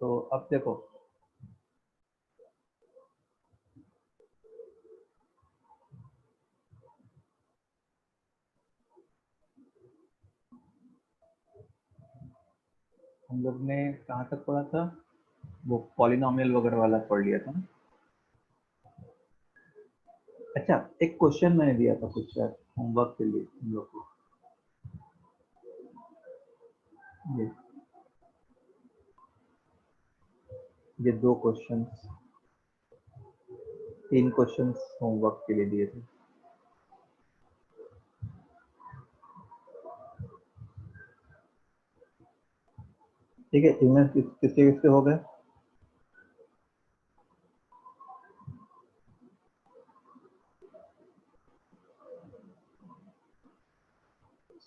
तो अब देखो, हम लोग ने कहाँ तक पढ़ा था, वो पॉलिनोमियल वगैरह वाला पढ़ लिया था ना। अच्छा, एक क्वेश्चन मैंने दिया था कुछ शायद होमवर्क के लिए हम लोग को, ये 2 क्वेश्चंस, 3 क्वेश्चंस होमवर्क के लिए दिए थे। ठीक है, इनमें किसके किसके हो गए?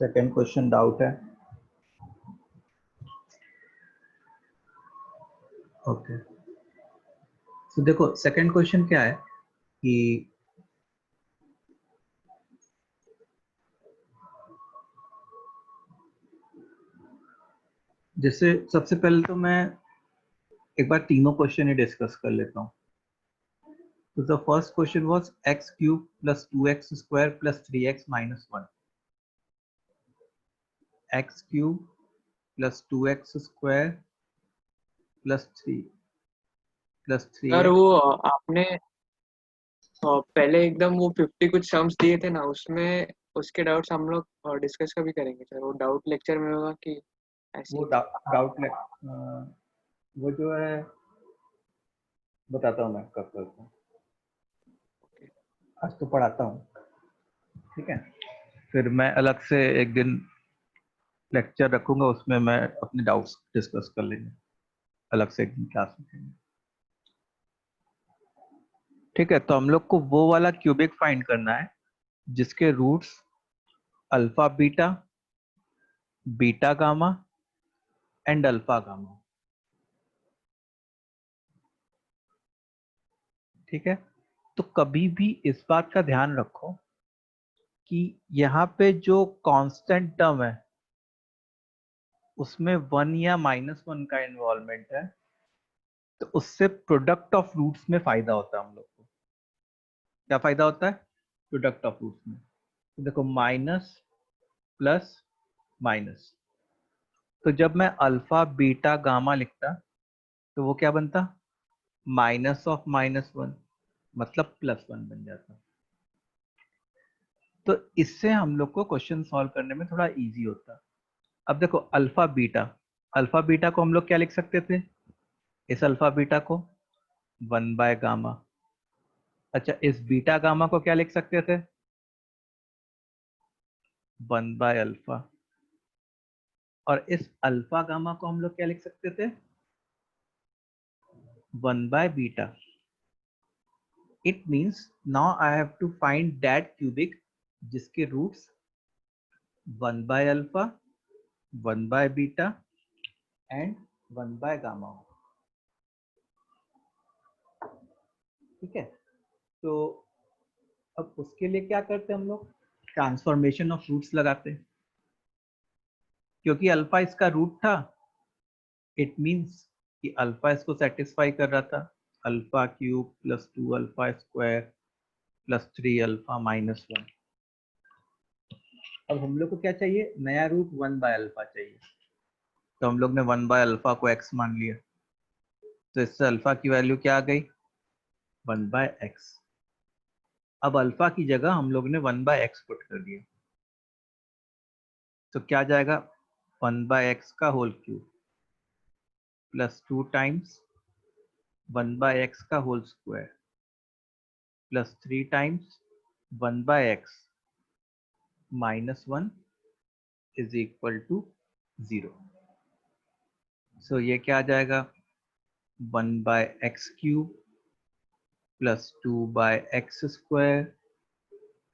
सेकंड क्वेश्चन डाउट है? ओके, तो देखो सेकंड क्वेश्चन क्या है कि जैसे सबसे पहले तो मैं एक बार तीनों क्वेश्चन ही डिस्कस कर लेता हूँ। तो the first question was x cube plus 2x square plus 3x minus 1। x cube plus 2x square plus 3 sir x। वो आपने पहले एकदम वो 50 कुछ सम्स दिए थे ना, उसमें उसके डाउट्स हम लोग डिस्कस कभी करेंगे सर। वो डाउट लेक्चर में होगा कि ऐसे वो ही? डाउट वो जो है बताता हूँ मैं कब करता हूँ, आज तो पढ़ाता हूँ। ठीक है, फिर मैं अलग से एक दिन लेक्चर रखूंगा, उसमें मैं अपने डाउट्स डिस्कस कर लेंगे अलग से एक दिन क्लास में। ठीक है, तो हम लोग को वो वाला क्यूबिक फाइंड करना है जिसके roots alpha beta, beta gamma and alpha gamma. ठीक है, तो कभी भी इस बात का ध्यान रखो कि यहाँ पे जो कांस्टेंट टर्म है उसमें 1 या -1 का इन्वॉल्वमेंट है, तो उससे प्रोडक्ट ऑफ रूट्स में फायदा होता है हम लोग को। क्या फायदा होता है प्रोडक्ट ऑफ रूट्स में? तो देखो माइनस प्लस माइनस, तो जब मैं अल्फा बीटा गामा लिखता तो वो क्या बनता, -(-1) मतलब +1 बन जाता। तो इससे हम लोग को क्वेश्चन सॉल्व करने में थोड़ा इजी होता। अब देखो अल्फा बीटा को हम लोग क्या लिख सकते थे, इस अल्फा बीटा को 1/गामा। अच्छा, इस बीटा गामा को क्या लिख सकते थे, 1/अल्फा। और इस अल्फा गामा को हम लोग क्या लिख सकते थे, 1/बीटा। It means now I have to find that cubic जिसके रूट्स 1/अल्फा, 1/बीटा एंड 1/गामा हो। ठीक है, तो अब उसके लिए क्या करते हैं हम लोग, ट्रांसफॉर्मेशन ऑफ रूट्स लगाते हैं। क्योंकि अल्फा इसका रूट था, इट मीन्स कि अल्फा इसको सेटिस्फाई कर रहा था। Alpha cube plus 2 alpha square plus 3 alpha minus 1। अब हम लोग को क्या चाहिए, नया रूट 1/अल्फा चाहिए। तो हम लोग ने 1/अल्फा को x मान लिया, तो इससे अल्फा की वैल्यू क्या आ गई, 1/x। अब अल्फा की जगह हम लोग ने 1/x पुट कर दिया, तो क्या जाएगा, 1/x का whole cube plus 2 times 1/x का whole square plus 3 times 1/x minus 1 is equal to 0। So ये क्या आ जाएगा, 1/x cube plus 2/x square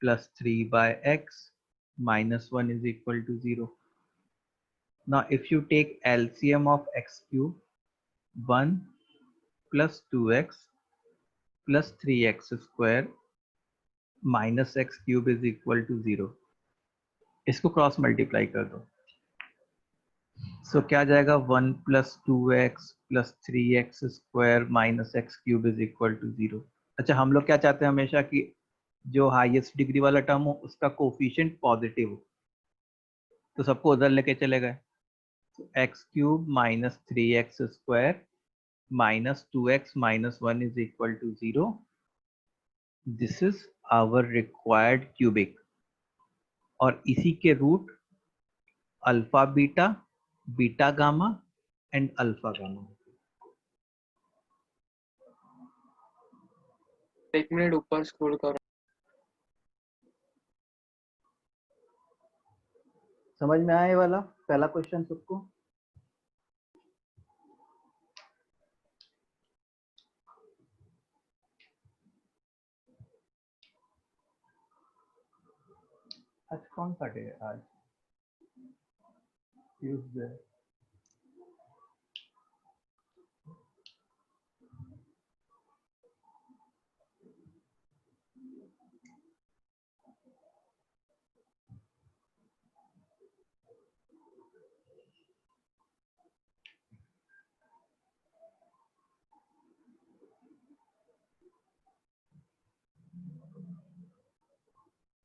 plus 3/x minus 1 is equal to 0. Now if you take LCM of x cube, 1 plus 2x plus 3x square minus x cube is equal to 0. इसको cross multiply कर दो। सो क्या आ जाएगा 1 + 2x + 3x square - x cube is equal to 0। अच्छा, हम लोग क्या चाहते हैं हमेशा कि जो हाईएस्ट डिग्री वाला टर्म हो उसका कोफिशिएंट पॉजिटिव हो, तो सबको उधर लेके चले गए। x cube - 3x square - 2x - 1 is equal to 0। This is our required cubic. और इसी के root alpha beta, beta gamma and alpha gamma. 1 minute ऊपर स्क्रॉल कर। समझ में आया ये वाला पहला क्वेश्चन सबको? आज कौन सा डे है? आज ट्यूसडे।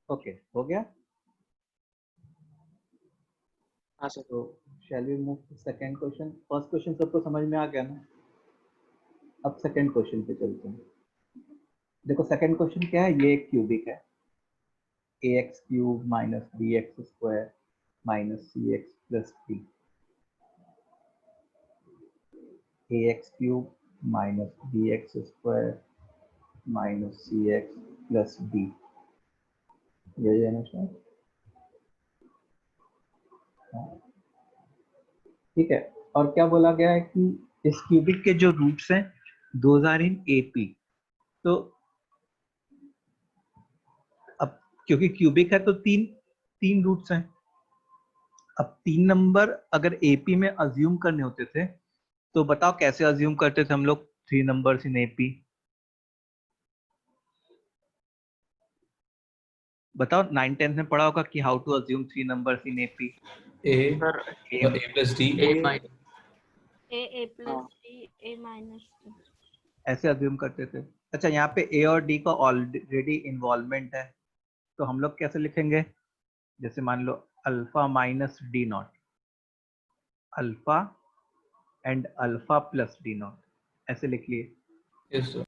ओके, हो गया। हाँ सर। तो shall we move to second question? First question सबको समझ में आ गया ना? अब सेकंड क्वेश्चन पे चलते हैं। देखो सेकंड क्वेश्चन क्या है, ये एक क्यूबिक है। ax cube - bx square - cx plus d। ax cube - bx square - cx plus d। यही है ना शायद? हाँ, ठीक है। और क्या बोला गया है कि इस क्यूबिक के जो रूट्स हैं दोज आर इन AP। तो अब क्योंकि क्यूबिक है तो तीन रूट्स हैं। अब 3 नंबर अगर AP में अज्यूम करने होते थे तो बताओ कैसे अज्यूम करते थे हम लोग 3 नंबर्स इन AP? बताओ, 9th-10th में पढ़ा होगा कि हाउ टू अज्यूम 3 नंबर्स इन AP। A sir plus D. a minus a plus हाँ d a minus d। ऐसे अज्यूम करते थे। अच्छा, यहाँ पे A और D का ऑलरेडी इन्वॉल्वमेंट है, तो हम लोग कैसे लिखेंगे? जैसे मान लो alpha minus D not, alpha and alpha plus D not, ऐसे लिख लिए। Yes sir.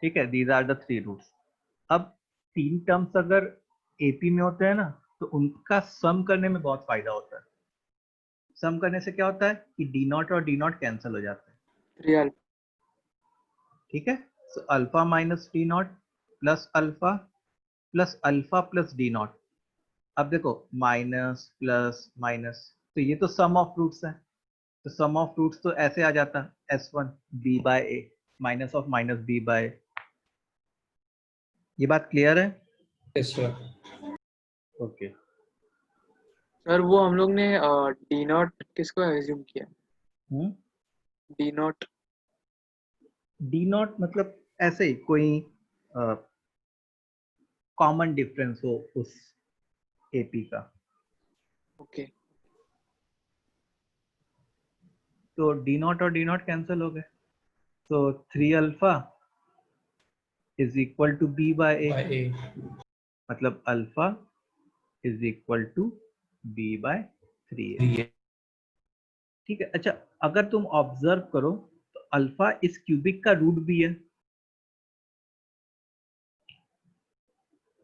ठीक है, दीज आर द 3 रूट्स। अब 3 टर्म्स अगर AP में होते हैं ना तो उनका सम करने में बहुत फायदा होता है। सम करने से क्या होता है कि डी नॉट और डी नॉट कैंसिल हो जाते हैं। 3 अल्फा ठीक है, so alpha minus D not plus alpha plus D not. अब देखो माइनस प्लस माइनस, तो ये तो सम ऑफ रूट्स है। तो सम ऑफ रूट्स तो ऐसे आ जाता है S1 b/a minus of minus b/a। ये बात क्लियर है? Yes sir. ओके। सर वो हम लोग ने डी नॉट किसको एज्यूम किया? डी नॉट डी नॉट मतलब ऐसे ही कोई कॉमन डिफरेंस हो उस AP का। ओके तो डी नॉट और डी नॉट कैंसिल हो गए, तो 3 alpha is equal to b/a, By A. मतलब alpha is equal to b/3a। 3A. ठीक है। अच्छा, अगर तुम ऑब्जर्व करो तो अल्फा इस क्यूबिक का रूट भी है,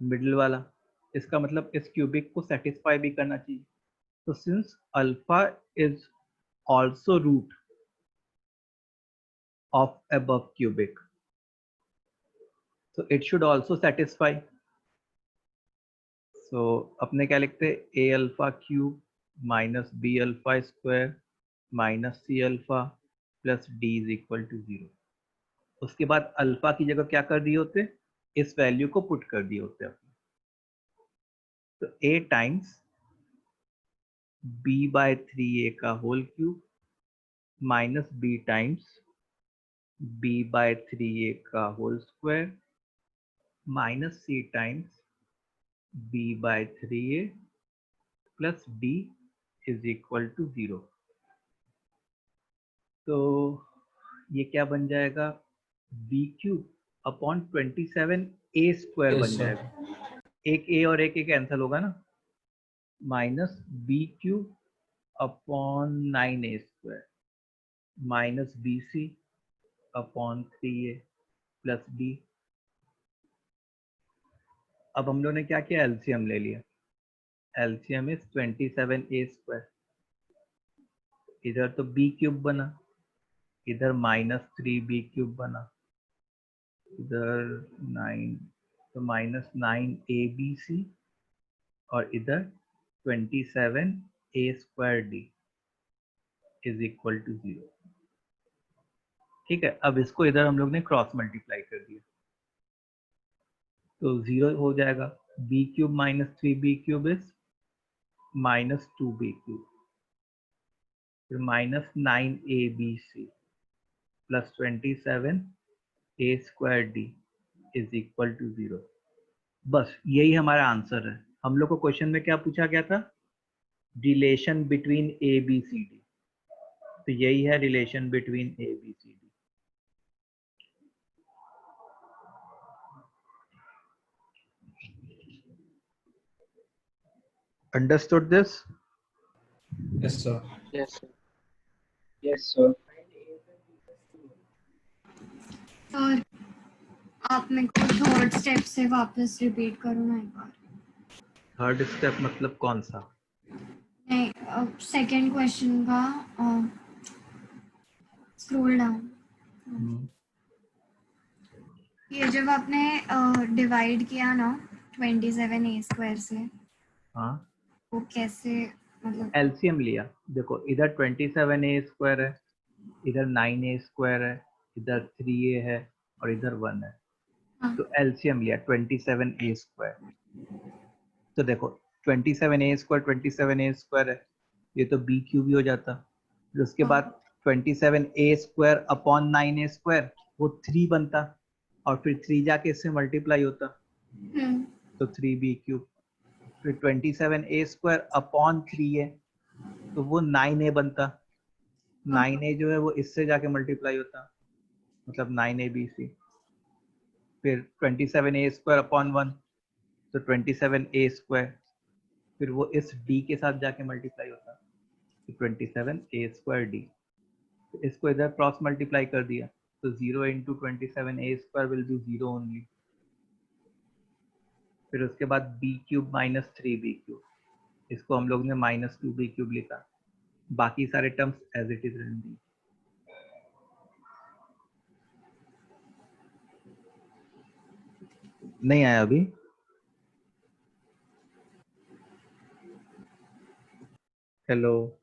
मिडिल वाला। इसका मतलब इस क्यूबिक को सेटिस्फाई भी करना चाहिए। तो since alpha is also root of above cubic, so it should also satisfy। so अपने क्या लिखते हैं, a alpha cube minus b alpha square minus c alpha plus d is equal to 0। उसके बाद अल्फा की जगह क्या कर दिए होते, इस वैल्यू को पुट कर दिए होते अपने। तो a टाइम्स b/3a का whole cube minus b times b/3a का whole square minus c times b/3a plus D is equal to 0। तो ये क्या बन जाएगा, B cube upon 27 A square Yes, बन sir. जाएगा। एक ए और एक ए कैंसिल होगा ना, minus B cube upon 9 A square minus B C upon 3a plus D. अब हम लोगों ने क्या किया, एलसीएम ले लिया। LCM is 27a square. इधर तो बी क्यूब बना, इधर माइनस 3b क्यूब बना, इधर 9 तो माइनस 9abc और इधर 27a square D is equal to 0। ठीक है, अब इसको इधर हम लोग ने क्रॉस मल्टीप्लाई कर दिया तो 0 हो जाएगा। B cube minus 3b cube is minus 2b cube, फिर minus 9abc plus 27a square D is equal to 0। बस यही हमारा आंसर है। हम लोग को क्वेश्चन में क्या पूछा गया था, relation between A B C D, तो यही है relation between A B C D. Understood this? Yes, sir. Yes, sir. Yes, sir. और आप मेरे को थर्ड स्टेप से वापस रिपीट करो ना एक बार। थर्ड स्टेप मतलब कौन सा? नहीं, सेकंड क्वेश्चन का स्क्रॉल डाउन। ये जब आपने डिवाइड किया ना 27a स्क्वायर से, हाँ, वो कैसे, मतलब एलसीएम लिया। देखो इधर 27a स्क्वायर है, इधर 9a स्क्वायर है, इधर 3a है और इधर 1 है। हाँ, तो एलसीएम लिया 27a स्क्वायर। तो देखो 27a स्क्वायर 27a स्क्वायर है, ये तो b क्यूब ही हो जाता। फिर उसके बाद 27a square upon 9a square वो 3 बनता और फिर 3 जाके इससे मल्टीप्लाई होता तो 3b क्यूब। फिर 27a स्क्वायर अपॉन 3a तो वो 9a बनता, 9a जो है वो इससे जाके मल्टीप्लाई होता मतलब 9abc। फिर 27a स्क्वायर अपॉन 1 तो 27a स्क्वायर, फिर वो इस d के साथ जाके मल्टीप्लाई होता तो 27a स्क्वायर डी। तो इसको इधर क्रॉस मल्टीप्लाई कर दिया तो 0 into 27a square will be 0 only. फिर उसके बाद b cube minus 3b cube, इसको हम लोग ने माइनस 2b क्यूब लिखा। बाकी सारे टर्म्स एज इट इज रहेंगे। नहीं आया अभी? हेलो,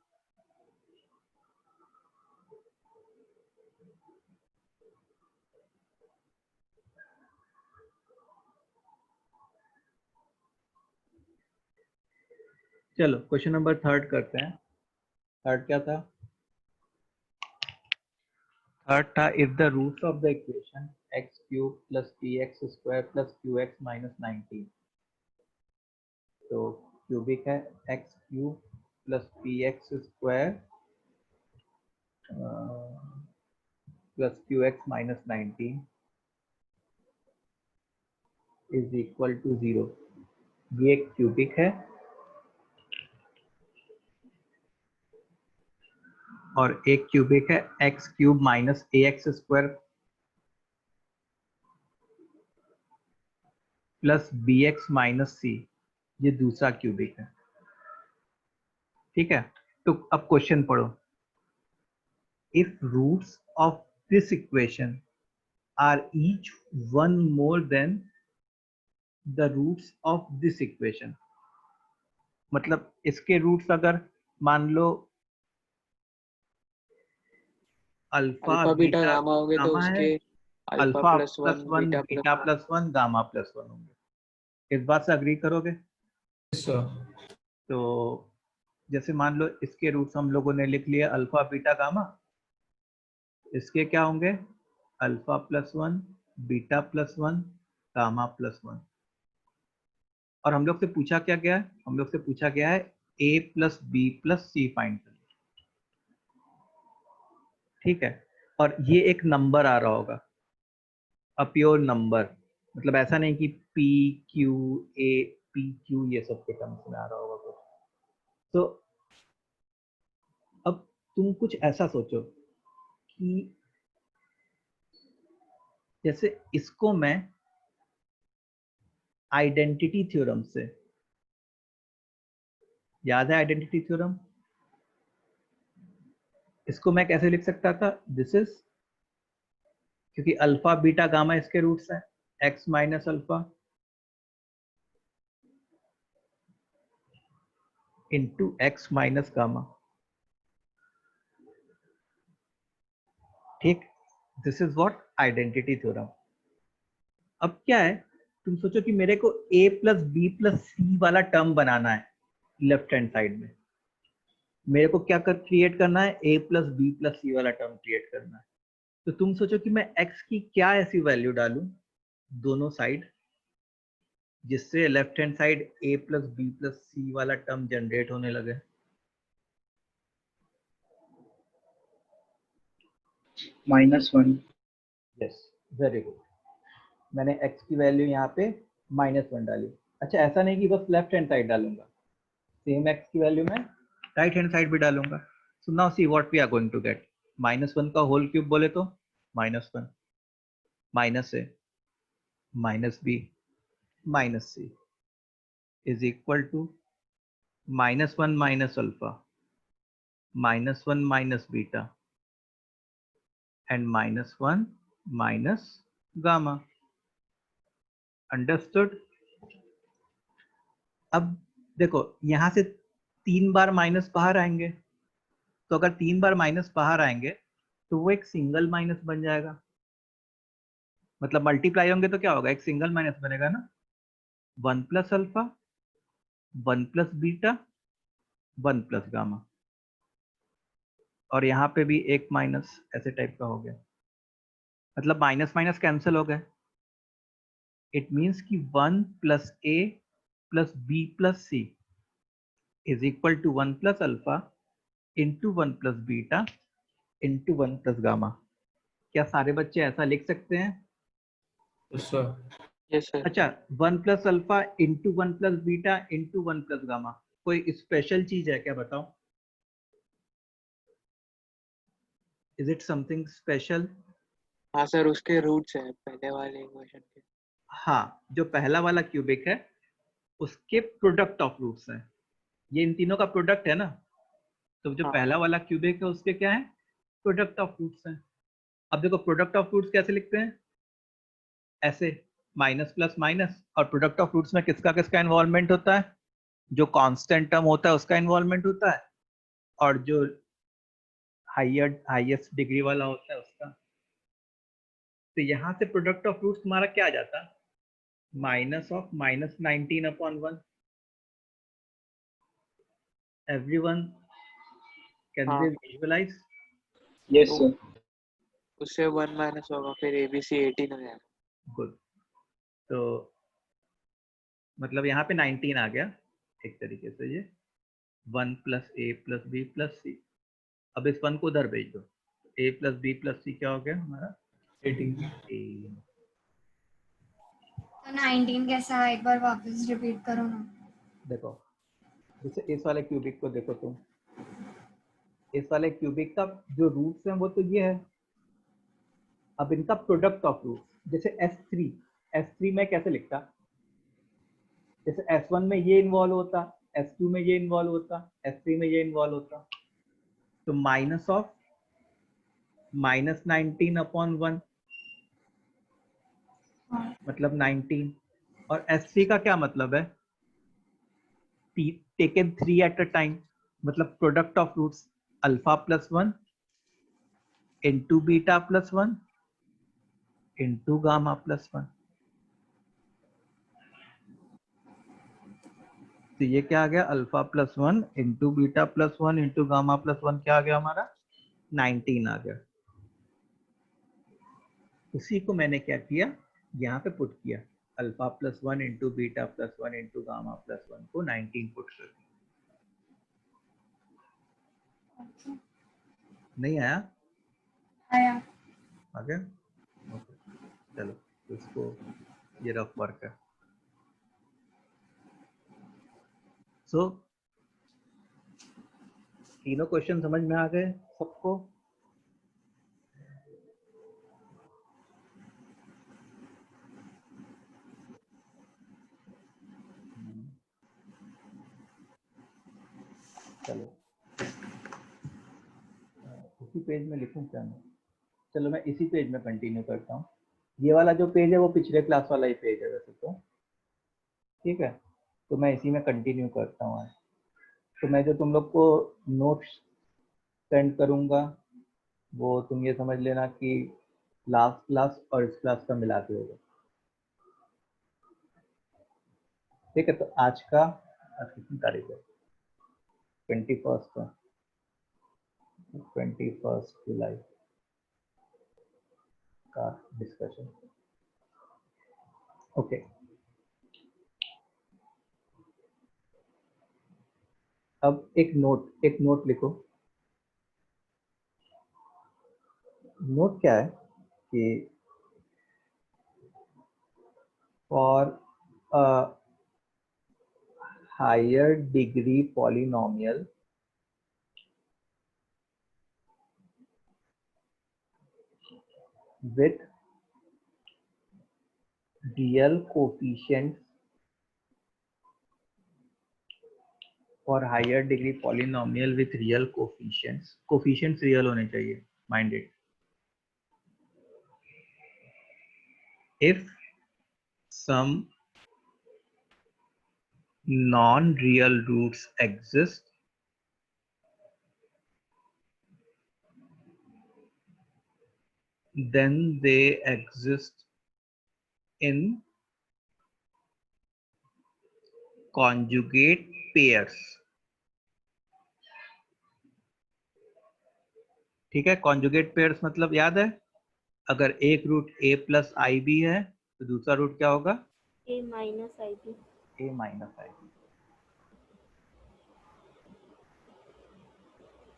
चलो क्वेश्चन नंबर थर्ड करते हैं। थर्ड क्या था? थर्ड था if the roots of the equation x cube plus px square plus qx minus 19। तो क्यूबिक है x cube plus px square plus qx minus 19 is equal to 0। ये cubic है और एक क्यूबिक है x cube minus ax square plus bx minus c, ये दूसरा cubic है। ठीक है, तो अब क्वेश्चन पढ़ो। If roots of this equation are each one more than the roots of this equation, मतलब इसके रूट्स अगर मान लो alpha alpha beta beta gamma हो गए तो गामा है, उसके alpha alpha plus plus 1 one beta beta plus 1 gamma plus 1 होंगे। इस बात से अग्री करोगे? Yes, sir. तो जैसे मान लो इसके रूट्स हम लोगों ने लिख लिए अल्फा बीटा गामा, इसके क्या होंगे alpha plus 1 beta plus 1 gamma plus 1। और हम लोग से पूछा क्या गया है, हम लोग से पूछा गया है a plus B plus C find करिए, ठीक है। और ये एक नंबर आ रहा होगा, अ प्योर नंबर, मतलब ऐसा नहीं कि P Q A P Q ये सब के टर्म्स में आ रहा होगा कुछ। तो अब तुम कुछ ऐसा सोचो कि जैसे इसको मैं आइडेंटिटी थ्योरम से, याद है आइडेंटिटी थ्योरम, इसको मैं कैसे लिख सकता था, दिस इज, क्योंकि अल्फा बीटा गामा इसके रूट्स हैं, X minus alpha into X minus gamma, ठीक, this is what identity theorem. अब क्या है, तुम सोचो कि मेरे को a plus B plus C वाला टर्म बनाना है लेफ्ट हैंड साइड में, मेरे को क्या क्रिएट करना है, a plus B plus C वाला टर्म क्रिएट करना है। तो तुम सोचो कि मैं x की क्या ऐसी वैल्यू डालूं दोनों साइड जिससे left hand side a plus B plus C वाला टर्म जनरेट होने लगे। -1. यस, वेरी गुड, मैंने x की वैल्यू यहाँ पे -1 डाली। अच्छा, ऐसा नहीं कि बस लेफ्ट हैंड साइड डालूंगा, सेम x की वैल्यू मैं राइट हैंड साइड भी डालूंगा। So now see what we are going to get, -1 का होल क्यूब बोले तो -1 minus a minus b minus c is equal to -1 minus alpha -1 minus beta and -1 minus gamma. Understood. अब देखो यहाँ से 3 बार minus बाहर आएंगे, तो अगर 3 बार माइनस बाहर आएंगे तो वो एक सिंगल माइनस बन जाएगा, मतलब मल्टीप्लाई होंगे तो क्या होगा, एक सिंगल माइनस बनेगा ना, 1 plus alpha 1 plus beta 1 plus gamma, और यहाँ पे भी एक माइनस ऐसे टाइप का हो गया, मतलब माइनस माइनस कैंसिल हो गए। इट मीन्स कि 1 plus A plus B plus C is equal to 1 plus alpha into 1 plus beta into 1 plus gamma. क्या सारे बच्चे ऐसा लिख सकते हैं? Yes, sir. Yes sir. अच्छा, 1 plus alpha into 1 plus beta into 1 plus gamma, कोई स्पेशल चीज है क्या, बताओ? Is it something special? हाँ सर, उसके रूट्स हैं पहले वाले इक्वेशन के। हाँ, जो पहला वाला क्यूबिक है उसके प्रोडक्ट ऑफ रूट्स है, ये इन तीनों का प्रोडक्ट है ना, तो जो हाँ पहला वाला क्यूबिक है उसके क्या है, प्रोडक्ट ऑफ रूट्स हैं। अब देखो प्रोडक्ट ऑफ रूट्स कैसे लिखते हैं, ऐसे माइनस प्लस माइनस, और प्रोडक्ट ऑफ रूट्स में किसका किसका इन्वॉल्वमेंट होता है, जो कांस्टेंट टर्म होता है उसका इन्वॉल्वमेंट होता है, और जो हाईएस्ट डिग्री वाला होता है उसका। तो यहाँ से प्रोडक्ट ऑफ रूट्स तुम्हारा क्या आ जाता, माइनस ऑफ -19/1। एवरीवन कैन हाँ, दे विजुअलाइज? Yes, sir. उससे 1 माइनस होगा, फिर ABC 18 हो जाएगा। गुड, तो मतलब यहाँ पे 19 आ गया एक तरीके से, ये 1 plus A plus B plus सी। अब इस 1 को उधर भेज दो, a प्लस बी प्लस सी क्या हो गया हमारा, 18. 18। तो 19 कैसा, एक बार वापस रिपीट करो ना। देखो जैसे इस वाले क्यूबिक को देखो तुम, इस वाले क्यूबिक का जो रूट्स हैं वो तो ये है, अब इनका प्रोडक्ट ऑफ रूट्स, जैसे S3 में कैसे लिखता, जैसे S1 में ये इन्वॉल्व होता, S2 में ये इन्वॉल्व होता, S3 में ये इन्वॉल्व होता, तो माइनस ऑफ -19/1 हाँ, मतलब 19, और S3 का क्या मतलब है, टेकन 3 एट अ टाइम, मतलब product of roots alpha plus 1 into beta plus 1 into gamma plus 1। तो ये क्या आ गया, alpha plus 1 into beta plus 1 into gamma plus 1, क्या आ गया हमारा, 19 आ गया। उसी को मैंने क्या किया, यहाँ पे पुट किया, alpha plus 1 into beta plus 1 into gamma plus 1 को 19 पुट कर दिया। नहीं आया? आया। आ गया? ओके, चलो तो इसको, ये रफ वर्क है। सो तीनों क्वेश्चन समझ में आ गए सबको? चलो उसी पेज में लिखूं क्या मैं? चलो मैं इसी पेज में कंटिन्यू करता हूँ। ये वाला जो पेज है वो पिछले क्लास वाला ही पेज है वैसे तो, ठीक है? तो मैं इसी में कंटिन्यू करता हूँ आज। तो मैं जो तुम लोग को नोट्स सेंड करूँगा वो तुम ये समझ लेना कि लास्ट क्लास और इस क्लास का मिला के होगा, ठीक है? तो आज कितनी तारीख है? 21 है, 21 जुलाई का डिस्कशन। ओके, अब एक नोट लिखो। नोट क्या है कि for a higher degree polynomial with real coefficients और higher degree polynomial with real coefficients real होने चाहिए, minded. If some non-real roots exist, then they exist in conjugate pairs. ठीक है? conjugate pairs मतलब याद है, अगर एक root a plus I B है तो दूसरा रूट क्या होगा? A minus IB. a minus I B,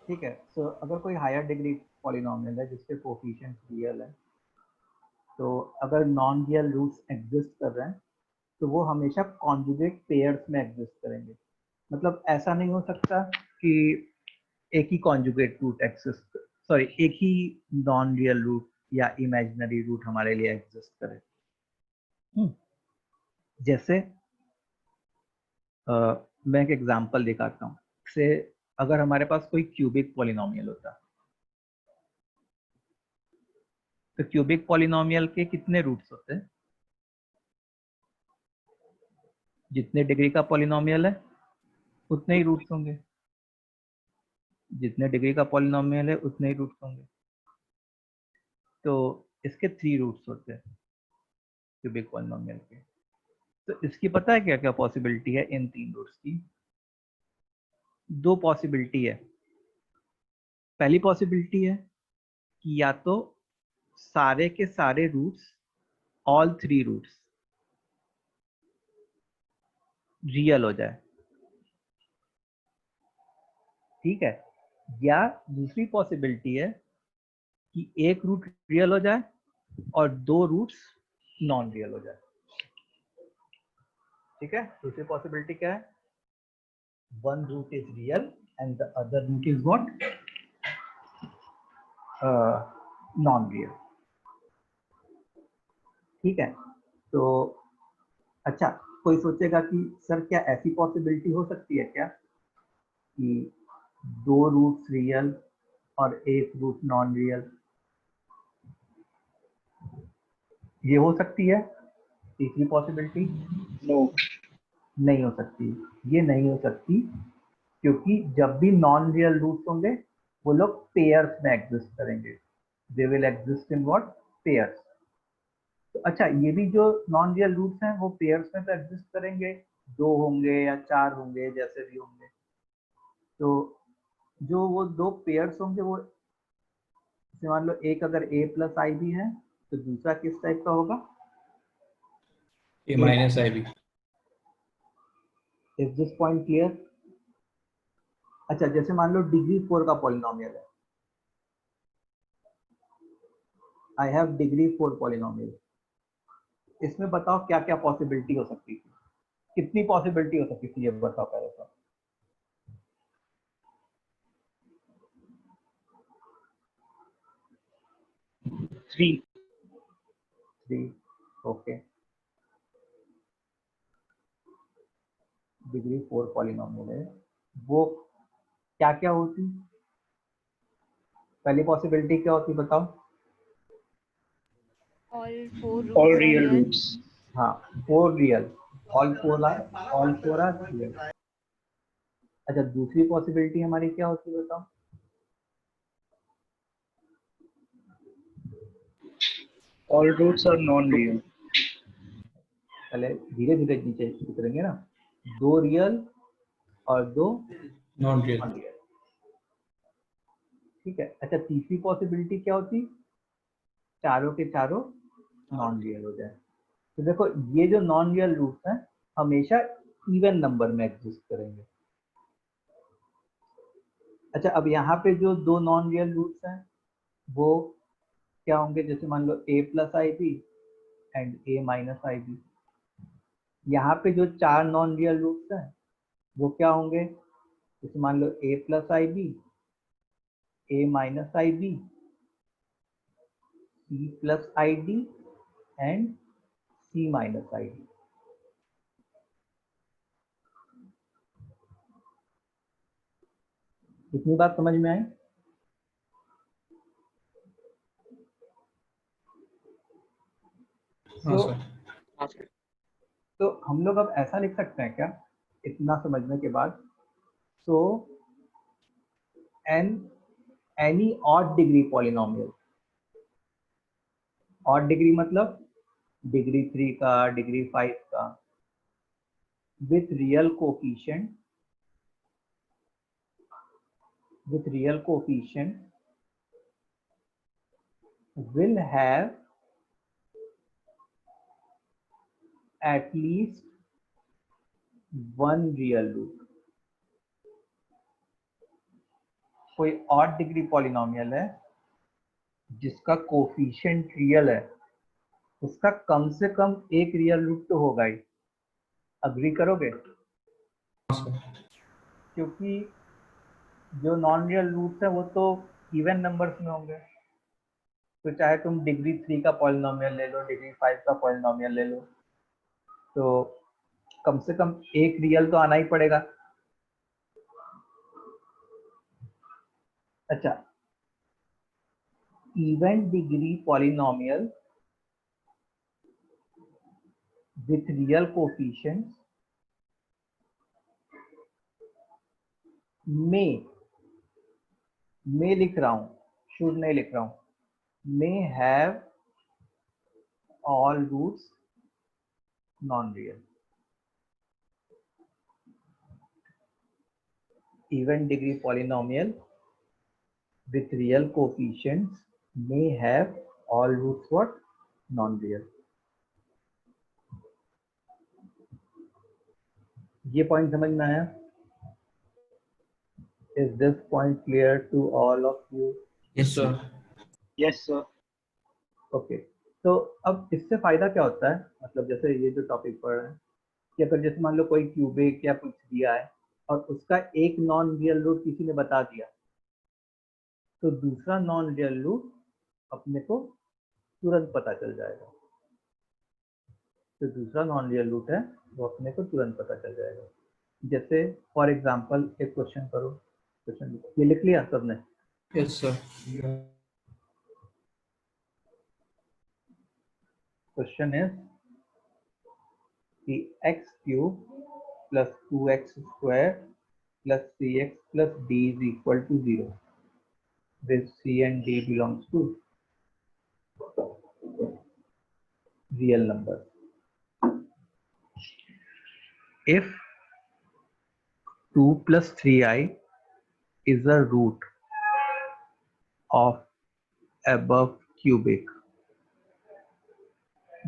ठीक है? सो अगर कोई हायर डिग्री पॉलिनोमियल है जिसके कोफिशिएंट रियल है, तो अगर नॉन रियल रूट्स एग्जिस्ट कर रहे हैं तो वो हमेशा कॉन्जुगेट पेयर्स में एग्जिस्ट करेंगे। मतलब ऐसा नहीं हो सकता कि एक ही कॉन्जुगेट रूट एग्जिस्ट, सॉरी एक ही नॉन रियल रूट या इमेजिनरी रूट हमारे लिए एग्जिस्ट करे। जैसे मैं एक एग्जांपल दिखाता हूँ। से अगर हमारे पास कोई क्यूबिक पॉलिनोमियल होता तो क्यूबिक पॉलिनोमियल के कितने रूट्स होते हैं? जितने डिग्री का पॉलिनोमियल है उतने ही रूट्स होंगे, जितने डिग्री का पॉलिनोमियल है उतने ही रूट्स होंगे। तो इसके 3 रूट्स होते हैं क्यूबिक पॉलिनोमियल के। तो इसकी पता है क्या क्या पॉसिबिलिटी है? इन 3 रूट्स की 2 पॉसिबिलिटी है। पहली पॉसिबिलिटी है कि या तो सारे के सारे रूट्स, ऑल 3 रूट्स रियल हो जाए, ठीक है? या दूसरी पॉसिबिलिटी है कि एक रूट रियल हो जाए और 2 रूट्स नॉन रियल हो जाए, ठीक है? दूसरी पॉसिबिलिटी क्या है? One root is real and the other root is what? Non real, ठीक है? तो अच्छा, कोई सोचेगा कि सर क्या ऐसी पॉसिबिलिटी हो सकती है क्या कि 2 रूट्स रियल और एक रूट नॉन रियल? ये हो सकती है तीसरी पॉसिबिलिटी? No. नहीं हो सकती। ये नहीं हो सकती क्योंकि जब भी नॉन रियल रूट्स होंगे वो लोग पेयर्स में एग्जिस्ट करेंगे। They will exist in what? Pairs. तो अच्छा, ये भी जो नॉन रियल रूट्स हैं वो पेयर्स में तो एग्जिस्ट करेंगे, 2 होंगे या 4 होंगे, जैसे भी होंगे। तो जो वो 2 पेयर्स होंगे वो, जैसे मान लो एक अगर a प्लस आई बी है तो दूसरा किस टाइप का होगा? A minus IB. Is this point clear? अच्छा जैसे मान लो डिग्री 4 का पॉलिनोमियल है, आई हैव डिग्री 4 पॉलिनोमियल, इसमें बताओ क्या क्या पॉसिबिलिटी हो सकती थी, कितनी पॉसिबिलिटी हो सकती थी ये बताओ पहले तो। 3. 3, ओके। डिग्री 4 पॉलिनोमियल है, वो क्या क्या होती, पहली पॉसिबिलिटी क्या होती बताओ। All four All roots are real real. roots. हाँ 4 रियल, ऑल 4 आर रियल। अच्छा दूसरी पॉसिबिलिटी हमारी क्या होती है बताओ। All roots are non-real. पहले धीरे धीरे नीचे उतरेंगे ना, 2 रियल और 2 नॉन रियल। नॉन रियल, ठीक है। अच्छा तीसरी पॉसिबिलिटी क्या होती, चारों के चारों नॉन रियल हो जाए। तो देखो ये जो नॉन रियल रूट्स हैं हमेशा इवन नंबर में एग्जिस्ट करेंगे। अच्छा अब यहाँ पे जो 2 नॉन रियल रूट्स हैं वो क्या होंगे, जैसे मान लो a plus I B and a minus I B. यहाँ पे जो 4 नॉन रियल रूट्स हैं वो क्या होंगे, जैसे मान लो a plus I B, a minus I B, c plus I D and c minus I D. इतनी बात समझ में आई। हाँ तो सर। हाँ सर। तो हम लोग अब ऐसा लिख सकते हैं क्या, इतना समझने के बाद, so any odd degree polynomial, odd degree मतलब डिग्री 3 का, डिग्री 5 का, with real coefficient will have at least one real root। कोई ऑड डिग्री पॉलिनोमियल है जिसका कोफिशिएंट रियल है, उसका कम से कम एक रियल रूट तो होगा ही। अग्री करोगे, हाँ सर। क्योंकि जो नॉन रियल रूट्स है वो तो इवन नंबर्स में होंगे। तो चाहे तुम डिग्री 3 का पॉलिनोमियल ले लो, डिग्री 5 का पॉलिनोमियल ले लो, तो कम से कम एक रियल तो आना ही पड़ेगा। अच्छा even degree polynomial with real coefficients में लिख रहा हूं, शुड नहीं लिख रहा हूं, may have all roots non-real। even degree polynomial with real coefficients may have all roots what non-real। ये पॉइंट समझ में आया। Is this point clear to all of you? Yes sir. Yes, sir. Okay तो अब इससे फायदा क्या होता है, मतलब जैसे ये जो टॉपिक पढ़ रहे हैं कि अगर जैसे मान लो कोई क्यूबिक या कुछ दिया है और उसका एक नॉन रियल रूट किसी ने बता दिया, तो दूसरा नॉन रियल रूट अपने को तुरंत पता चल जाएगा। तो दूसरा नॉन रियल रूट है वो अपने को तुरंत पता चल जाएगा। जैसे फॉर एग्जांपल एक क्वेश्चन करो, क्वेश्चन ये लिख लिया सबने। Yes sir. क्वेश्चन है कि x cube plus 2x square plus 3x plus d is equal to 0 with c and d belongs to real number। if 2 plus 3i is a root of above cubic,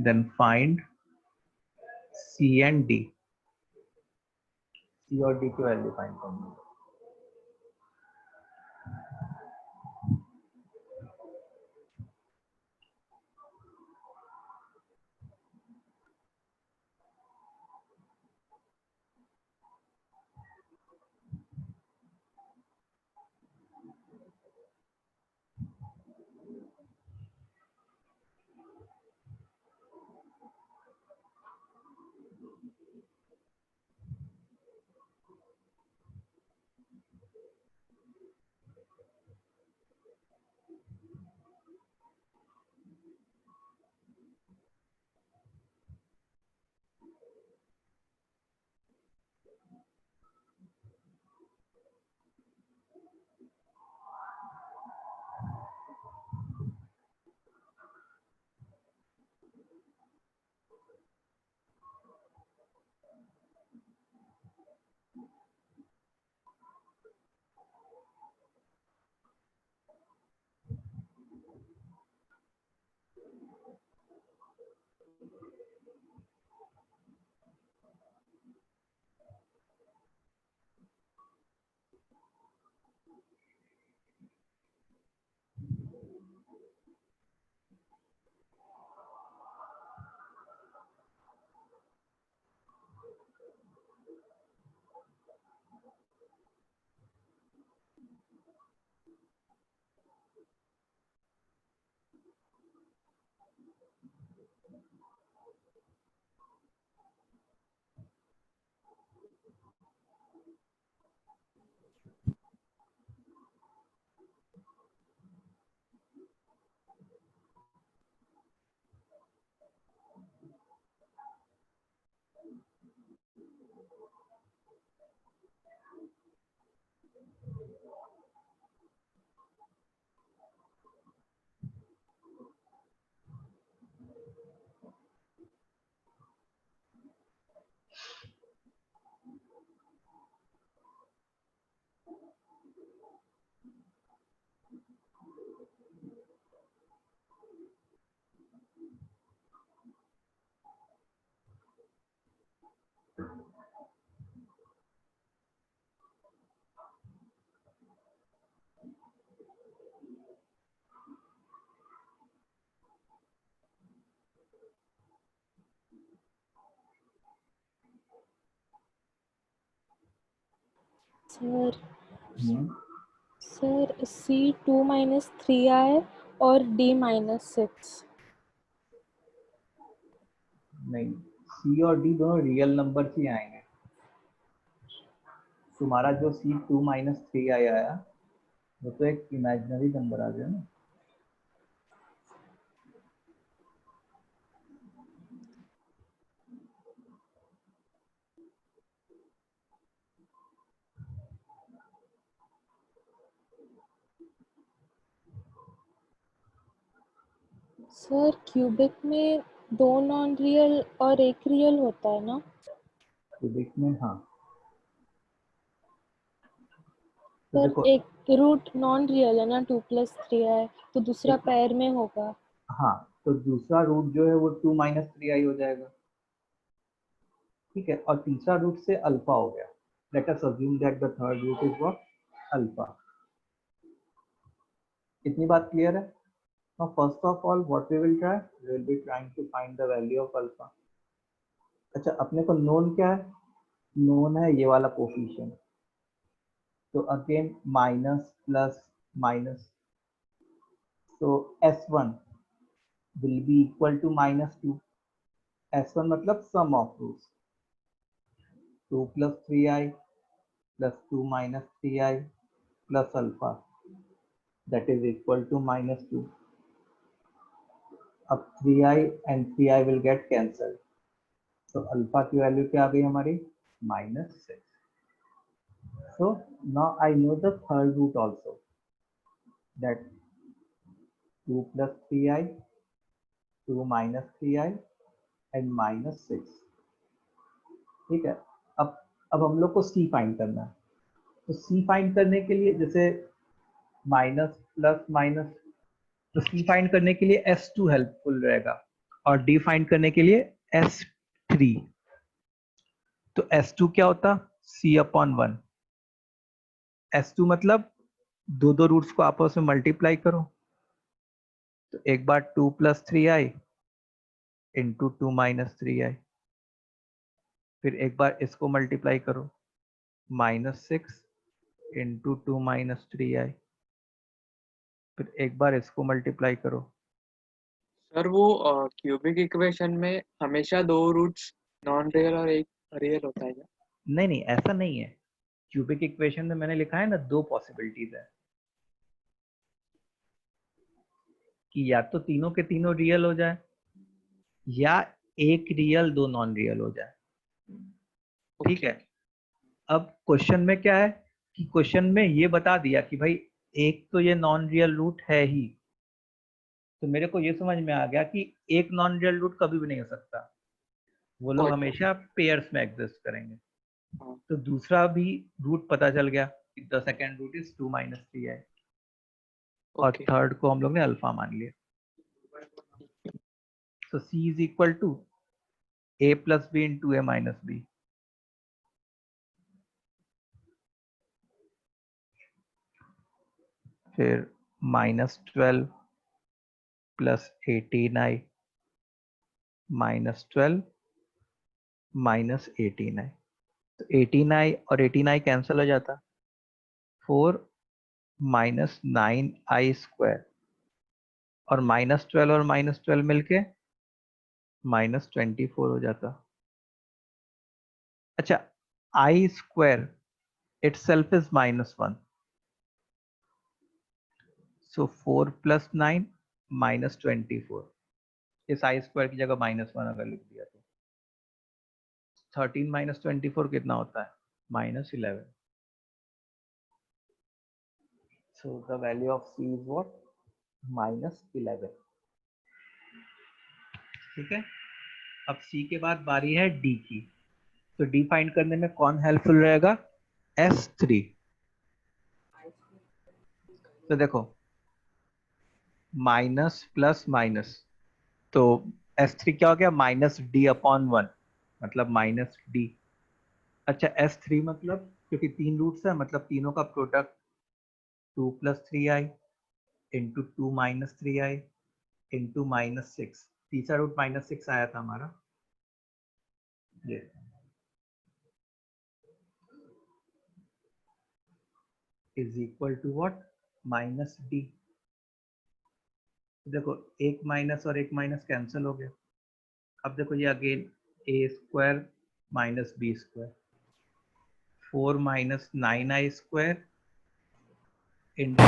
then find c and d। c और d की value find करनी है। Sir sir C2 - 3i और D-6। नहीं, सी और D दोनों real number ही आएंगे। तुम्हारा जो C2 - 3i आया वो तो एक इमेजिनरी नंबर आ गया ना। सर क्यूबिक में 2 नॉन रियल और 1 रियल होता है ना? क्यूबिक में हाँ। तो सर देखो, एक रूट नॉन रियल है ना, 2 + 3i, तो दूसरा एक- पैर में होगा। हाँ, तो दूसरा रूट जो है वो 2 - 3i हो जाएगा, ठीक है। और तीसरा रूट से अल्फा हो गया। Let us assume that the third root is what, alpha. इतनी बात क्लियर है? Now first of all what we will try, we will be trying to find the value of alpha। अच्छा, अपने को known क्या है? नोन है ये वाला कोफिशिएंट। तो अगेन माइनस प्लस माइनस, तो S1 will be equal to -2। S1 मतलब sum of roots, 2 + 3i plus 2 - 3i plus alpha, that is equal to -2। अब 3i and 3i will get cancelled, तो अल्फा की value क्या आ गई हमारी? -6। So now I know the third root also, that 2 + 3i, 2 - 3i and -6, ठीक है। अब हम लोग को C फाइंड करना है। तो C फाइंड करने के लिए जैसे माइनस प्लस माइनस, तो C फाइंड करने के लिए S2 हेल्पफुल रहेगा और D फाइंड करने के लिए S3। तो S2 क्या होता? C/1। S2 मतलब दो दो रूट्स को आपस में मल्टीप्लाई करो, तो एक बार 2 + 3i इंटू 2 - 3i, फिर एक बार इसको मल्टीप्लाई करो, -6 इंटू 2 - 3i, फिर एक बार इसको मल्टीप्लाई करो। सर वो क्यूबिक इक्वेशन में हमेशा 2 रूट्स नॉन रियल और 1 रियल होता है क्या? नहीं नहीं, ऐसा नहीं है। क्यूबिक इक्वेशन में मैंने लिखा है ना, 2 पॉसिबिलिटीज है कि या तो तीनों के तीनों रियल हो जाए या एक रियल 2 नॉन रियल हो जाए, ठीक है। अब क्वेश्चन में क्या है कि क्वेश्चन में ये बता दिया कि भाई एक तो ये नॉन रियल रूट है ही, तो मेरे को ये समझ में आ गया कि एक नॉन रियल रूट कभी भी नहीं हो सकता, वो लोग अच्छा। हमेशा पेयर्स में एग्जिस्ट करेंगे। हाँ। तो दूसरा भी रूट पता चल गया, the second root is 2 - 3i, और ओके। थर्ड को हम लोग ने अल्फा मान लिया। So C is equal to a plus b into a minus b। फिर -12 प्लस 18i -12 -18i, तो 18i और 18i कैंसिल हो जाता, 4 -9i² और -12 और -12 मिलके -24 हो जाता। अच्छा, आई स्क्वायर itself is -1, so 4 + 9 -24। इस आई स्क्वायर की जगह -1 अगर लिख दिया तो 13 - 24 कितना होता है? -11। So the value of C is what? -11। ठीक है, अब C के बाद बारी है D की। तो D फाइंड करने में कौन हेल्पफुल रहेगा? S3। तो देखो माइनस प्लस माइनस, तो S3 क्या हो गया? -D/1, मतलब -D। अच्छा, S3 मतलब क्योंकि 3 रूट्स है, मतलब तीनों का product 2 + 3i into 2 - 3i into -6। तीसरा रूट -6 आया था हमारा, ये is equal to what? -D। देखो एक माइनस और एक माइनस कैंसिल हो गया। अब देखो ये again a² - b², 4 - 9i² into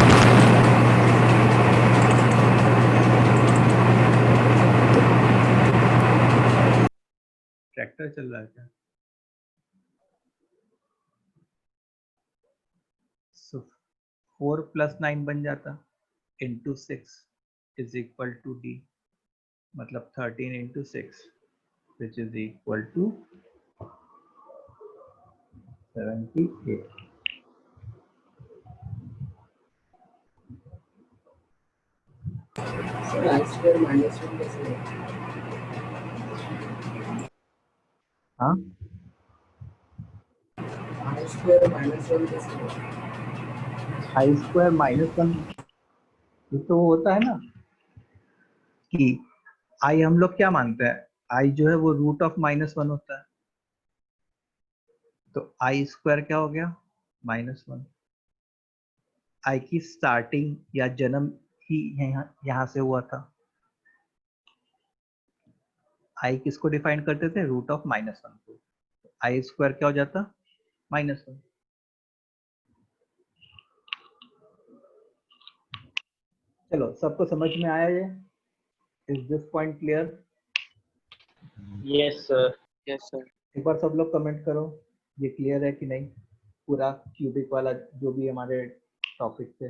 tractor चल रहा है क्या? सो 4 + 9 बन जाता into 6 is equal to D, मतलब 13 into 6 which is equal to 78। Sir I square -1 कैसे होगा? हाँ, आई स्क्वायर -1 कैसे होगा? i² -1 ये तो होता है ना कि i हम लोग क्या मानते हैं? i जो है वो रूट ऑफ -1 होता है, तो i² क्या हो गया? -1। i की स्टार्टिंग या जन्म ही यहाँ से हुआ था। i किसको डिफाइन करते थे? रूट ऑफ -1 को। i² क्या हो जाता? -1। चलो, सबको समझ में आया ये? Is this point clear? Yes, sir. Yes sir. एक बार सब लोग कमेंट करो ये क्लियर है कि नहीं, पूरा क्यूबिक वाला जो भी हमारे टॉपिक थे।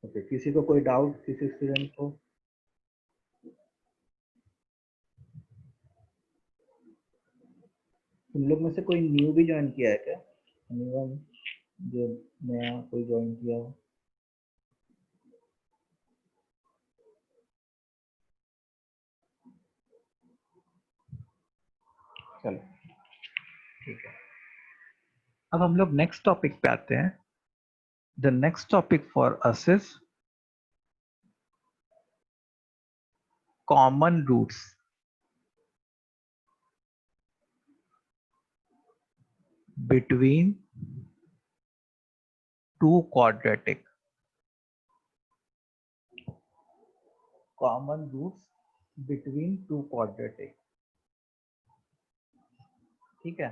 ओके, किसी को कोई डाउट, किसी स्टूडेंट को? तुम लोग में से कोई न्यू भी ज्वाइन किया है क्या? Anyone जो नया कोई ज्वाइन किया हो? चलो ठीक है, अब हम लोग नेक्स्ट टॉपिक पे आते हैं। The next topic for us is common roots between two quadratic। common roots between two quadratic। ठीक है,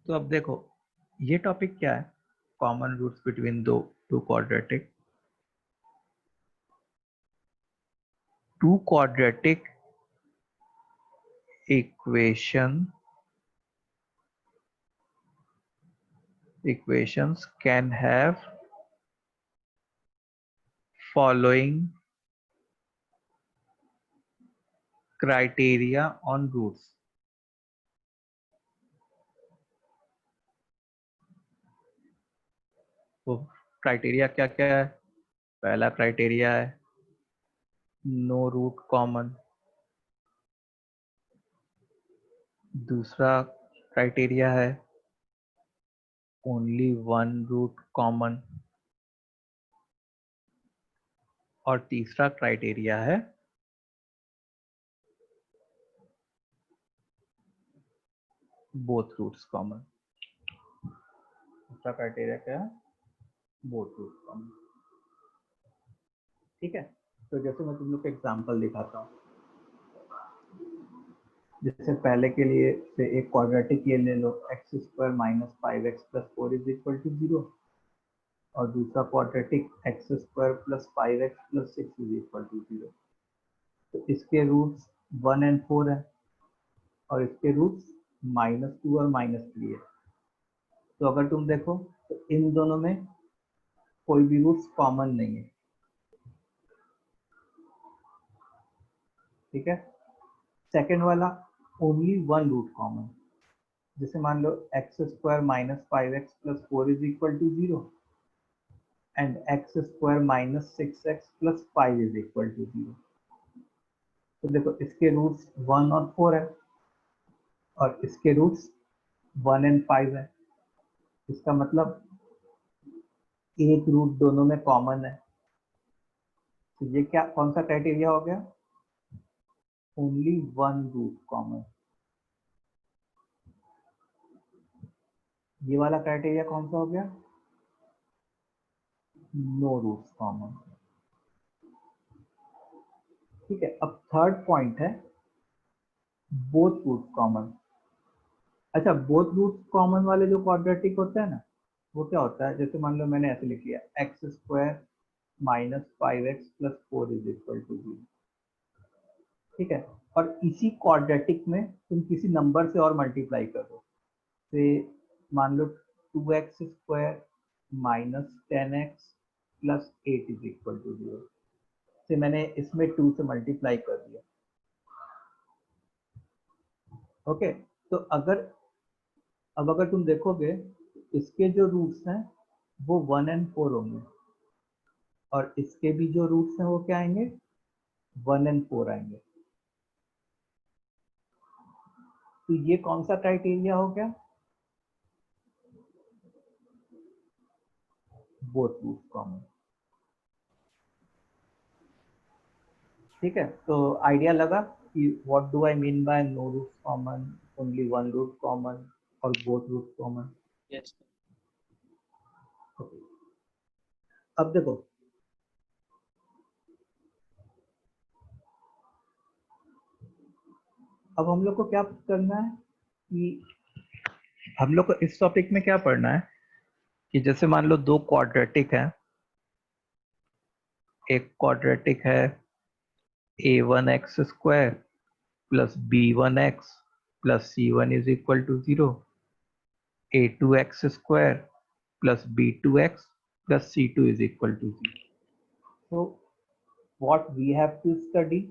तो अब देखो ये टॉपिक क्या है? Common roots between two quadratic. Two quadratic equations can have following criteria on roots। तो criteria क्या क्या है? पहला क्राइटेरिया है नो रूट कॉमन। दूसरा क्राइटेरिया है ओनली वन रूट कॉमन। और तीसरा क्राइटेरिया है बोथ रूट्स कॉमन। दूसरा क्राइटेरिया क्या है, बोथ रूट्स कॉमन। ठीक है, तो जैसे मैं तुम लोग को एग्जांपल दिखाता हूँ, जैसे पहले के लिए से एक क्वाड्रेटिक ये ले लो, X square minus 5x plus 4 is equal to 0, और दूसरा quadratic X square plus 5x plus 6 is equal to 0। तो इसके रूट्स 1 एंड 4 है और इसके रूट्स -2 और -3 है। तो अगर तुम देखो तो इन दोनों में कोई भी रूट्स कॉमन नहीं है। ठीक है, सेकेंड वाला ओनली वन रूट कॉमन, जैसे मान लो X square minus 5x plus 4 is equal to 0 and X square minus 6x plus 5 is equal to 0। तो देखो इसके रूट्स 1 और 4 है और इसके रूट्स 1 एंड 5 है। इसका मतलब एक रूट दोनों में कॉमन है। तो ये क्या, कौन सा क्राइटेरिया हो गया, ओनली वन रूट कॉमन। ये वाला क्राइटेरिया कौन सा हो गया, नो रूट्स कॉमन। ठीक है, अब थर्ड पॉइंट है बोथ रूट्स कॉमन। अच्छा, बोथ रूट्स कॉमन वाले जो क्वाड्रेटिक होते हैं ना, वो क्या होता है, जैसे मान लो मैंने ऐसे लिख लिया X square minus 5x plus 4 is equal to 0। ठीक है, और इसी क्वाड्रेटिक में तुम किसी नंबर से और मल्टीप्लाई कर दो, से मान लो 2x square minus 10x plus 8 is equal to 0 से मैंने इसमें 2 से मल्टीप्लाई कर दिया। ओके, तो अब अगर तुम देखोगे इसके जो रूट्स हैं वो 1 एंड 4 होंगे और इसके भी जो रूट्स हैं वो क्या आएंगे, 1 एंड 4 आएंगे। तो ये कौन सा क्राइटेरिया हो गया, बोथ रूट्स कॉमन। ठीक है, तो आइडिया लगा कि what do I mean by no roots common, only one root common और both roots common. Yes okay, अब देखो अब हम लोग को क्या करना है कि हम लोग को इस टॉपिक में क्या पढ़ना है कि जैसे मान लो दो क्वाड्रेटिक है, एक क्वाड्रेटिक है a1x square plus b1x plus c1 is equal to 0, a2x square plus b2x plus c2 is equal to 0। so what we have to study,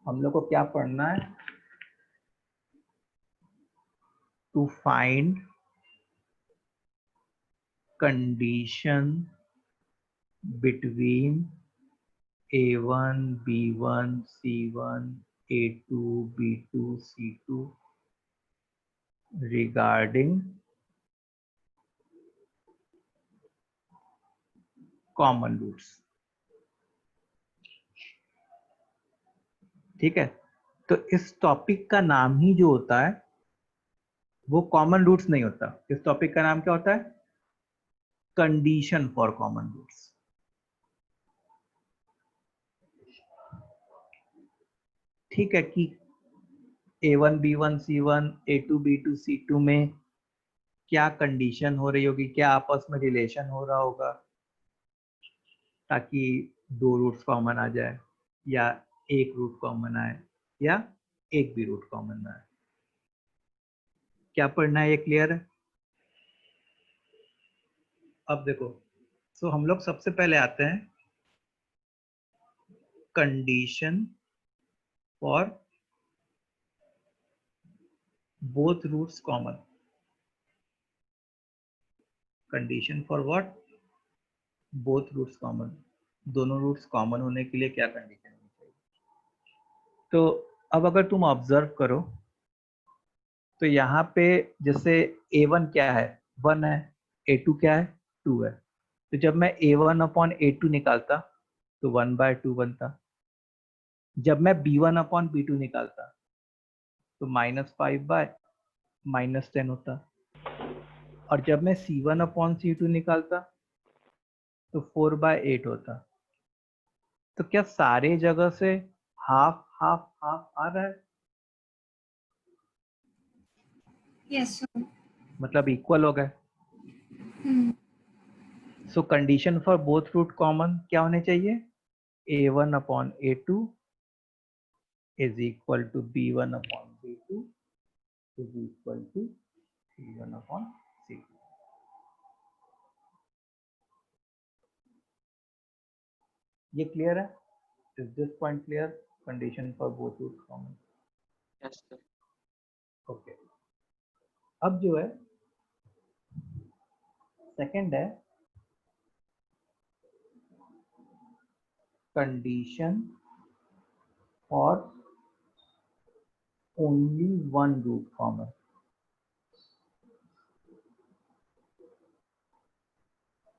हम लोग को क्या पढ़ना है, to find condition between a1 b1 c1 a2 b2 c2 regarding common roots. ठीक है, तो इस टॉपिक का नाम ही जो होता है वो कॉमन रूट्स नहीं होता। इस टॉपिक का नाम क्या होता है, कंडीशन फॉर कॉमन रूट्स। ठीक है, कि a1 b1 c1 a2 b2 c2 में क्या कंडीशन हो रही होगी, क्या आपस में रिलेशन हो रहा होगा ताकि दो रूट्स कॉमन आ जाए या एक रूट कॉमन आए या एक भी रूट कॉमन ना आए। क्या पढ़ना है, ये क्लियर है। अब देखो, सो हम लोग सबसे पहले आते हैं condition for both roots common. Condition for what, both roots common. दोनों रूट्स कॉमन होने के लिए क्या कंडीशन होनी चाहिए। तो अब अगर तुम ऑब्जर्व करो तो यहाँ पे जैसे a1 क्या है, 1 है, a2 क्या है, 2 है। तो जब मैं a1 अपॉन a2 निकालता तो 1/2 बनता। जब मैं b1 अपॉन b2 निकालता तो -5/2 -10 होता, और जब मैं C1/C2 निकालता तो 4/8 होता। तो क्या सारे जगह से हाफ हाफ हाफ आ रहा है, Yes, sir. मतलब इक्वल हो गए। Hmm. So condition for both root common क्या होने चाहिए, A1/A2 is equal to B1/B2 is equal to C1/C2। ये क्लियर है? Is this point clear? Condition for both root common. Yes sir. Okay, अब जो है सेकंड है condition for only one root common.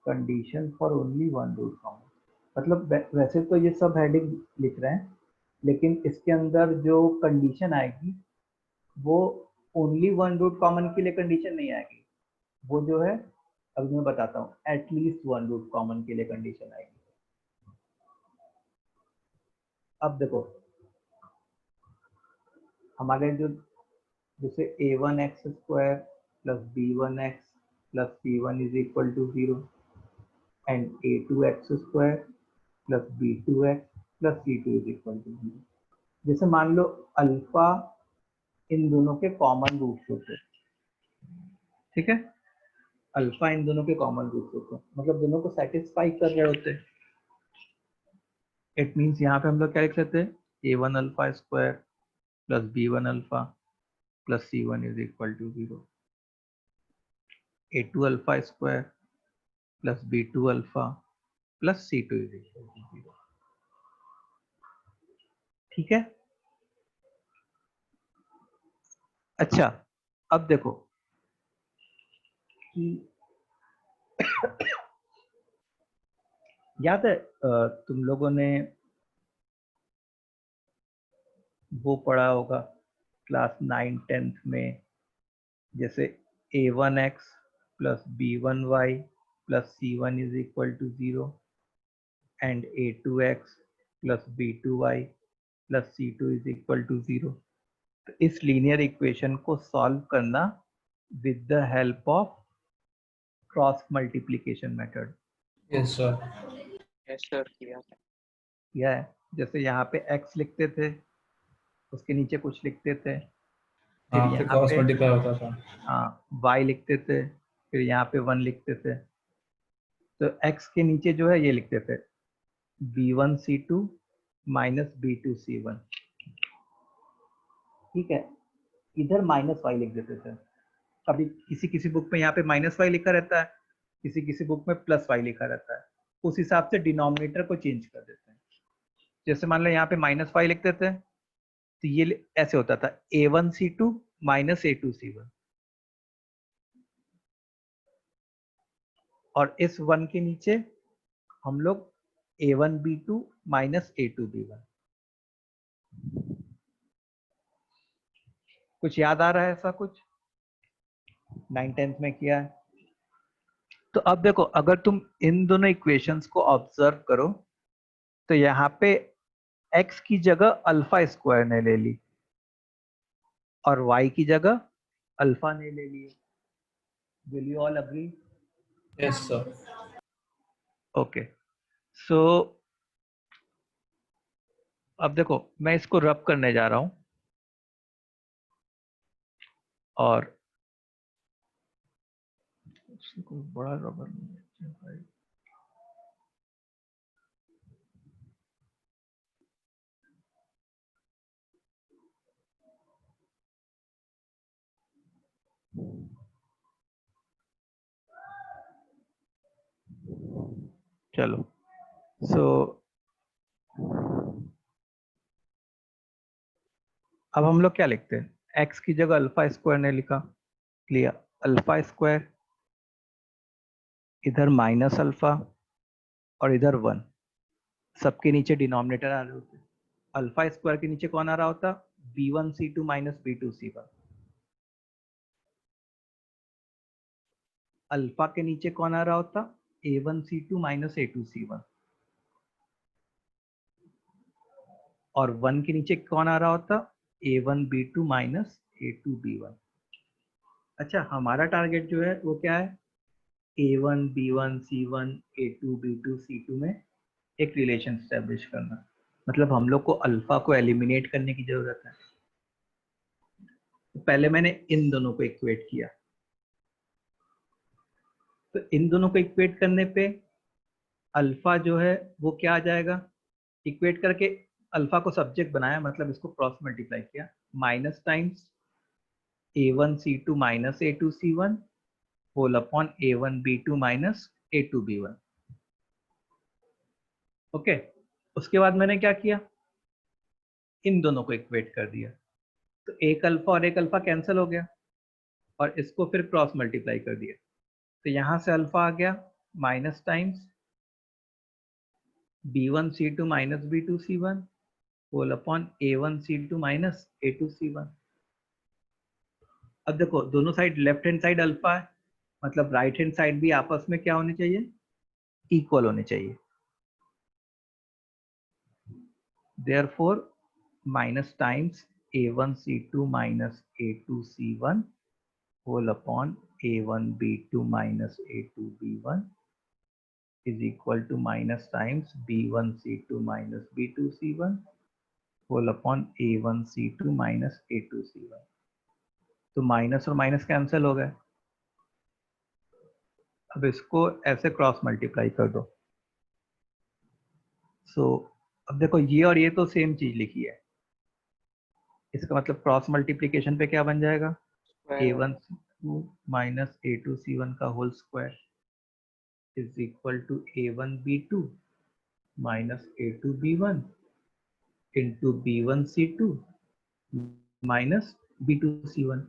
Condition for only one root common मतलब वैसे तो ये सब हेडिंग लिख रहे हैं, लेकिन इसके अंदर जो कंडीशन आएगी वो ओनली वन रूट कॉमन के लिए कंडीशन नहीं आएगी, वो जो है अभी मैं बताता हूँ, एटलीस्ट वन रूट कॉमन के लिए कंडीशन आएगी। अब देखो हमारे जो जैसे a1x square plus b1x plus c1 is equal to 0 and a2x square plus b2x plus c2 is equal to 0। जैसे मान लो अल्फा इन दोनों के कॉमन रूट्स होते हैं, ठीक है, अल्फा इन दोनों के कॉमन रूट्स होते हैं, मतलब दोनों को सेटिस्फाई कर रहे होते हैं। इट मीन्स यहाँ पे हम लोग क्या लिख सकते हैं, a1 alpha square plus b1 alpha plus c1 is equal to 0, a2 alpha square plus b2 alpha plus c2 is equal to 0। ठीक है, अच्छा अब देखो कि याद है तुम लोगों ने वो पढ़ा होगा क्लास 9-10th में, जैसे a1x plus b1y plus c1 is equal to 0 and a2x plus b2y plus c2 is equal to 0। तो इस लीनियर इक्वेशन को सॉल्व करना with the help of cross multiplication method. Yes, sir. Yes sir किया था। यह है, जैसे यहाँ पे x लिखते थे, उसके नीचे कुछ लिखते थे, फिर हाँ, फिर यहाँ क्रॉस पे मल्टीप्लाई होता था। हाँ y लिखते थे, फिर यहाँ पे 1 लिखते थे, तो x के नीचे जो है ये लिखते थे b1c2 माइनस b2c1। ठीक है, इधर माइनस y लिख देते थे। अभी किसी किसी बुक में यहाँ पे माइनस y लिखा रहता है, किसी किसी बुक में प्लस y लिखा रहता है, उस हिसाब से डिनोमिनेटर को चेंज कर देते हैं। जैसे मान लो यहाँ पे माइनस y लिखते थे तो ये ऐसे होता था a1c2 माइनस a2c1, और इस 1 के नीचे हम लोग a1b2 माइनस a2b1। कुछ याद आ रहा है ऐसा कुछ 9-10th में किया है? तो अब देखो अगर तुम इन दोनों इक्वेशंस को ऑब्जर्व करो तो यहाँ पे x की जगह अल्फा स्क्वायर ने ले ली और y की जगह अल्फा ने ले लिए। Will you all agree? Yes, sir. Okay, so अब देखो मैं इसको रब करने जा रहा हूं और कोई बड़ा रबर नहीं है। चलो सो अब हम लोग क्या लिखते हैं, x की जगह अल्फा स्क्वायर ने लिखा, लिया अल्फा स्क्वायर, इधर माइनस अल्फा और इधर 1, सबके नीचे डिनोमिनेटर आ रहे होते। अल्फा स्क्वायर के नीचे कौन आ रहा होता, b1c2 माइनस b2c1, अल्फा के नीचे कौन आ रहा होता, A1C2 माइनस A2C1, और 1 के नीचे कौन आ रहा होता, A1B2 माइनस A2B1। अच्छा, हमारा टारगेट जो है वो क्या है, A1 B1 C1 A2 B2 C2 में एक रिलेशन स्टैब्लिश करना। मतलब हम लोग को अल्फा को एलिमिनेट करने की जरूरत है। तो पहले मैंने इन दोनों को इक्वेट किया, तो इन दोनों को इक्वेट करने पे अल्फा जो है वो क्या आ जाएगा, इक्वेट करके अल्फा को सब्जेक्ट बनाया, मतलब इसको क्रॉस मल्टीप्लाई किया, minus times A1C2 minus A2C1 whole upon A1B2 minus A2B1। Okay, उसके बाद मैंने क्या किया, इन दोनों को इक्वेट कर दिया, तो एक अल्फा और एक अल्फा कैंसिल हो गया, और इसको फिर क्रॉस मल्टीप्लाई कर दिया, तो यहां से अल्फा आ गया minus times B1C2 minus B2C1 whole upon A1C2 minus A2C1। अब देखो दोनों side, left hand side alpha है, मतलब राइट हैंड साइड भी आपस में क्या होने चाहिए, इक्वल होने चाहिए। Therefore minus times A1C2 minus A2C1 whole upon A1B2 minus A2B1 is equal to minus times B1C2 minus B2C1 whole upon A1C2 minus A2C1। तो माइनस और माइनस कैंसिल हो गए, अब इसको ऐसे क्रॉस मल्टीप्लाई कर दो। सो अब देखो ये और ये तो सेम चीज लिखी है, इसका मतलब क्रॉस मल्टीप्लीकेशन पे क्या बन जाएगा, A1C2 माइनस A2C1 का whole square is equal to A1B2 minus A2B1 into B1C2 minus B2C1।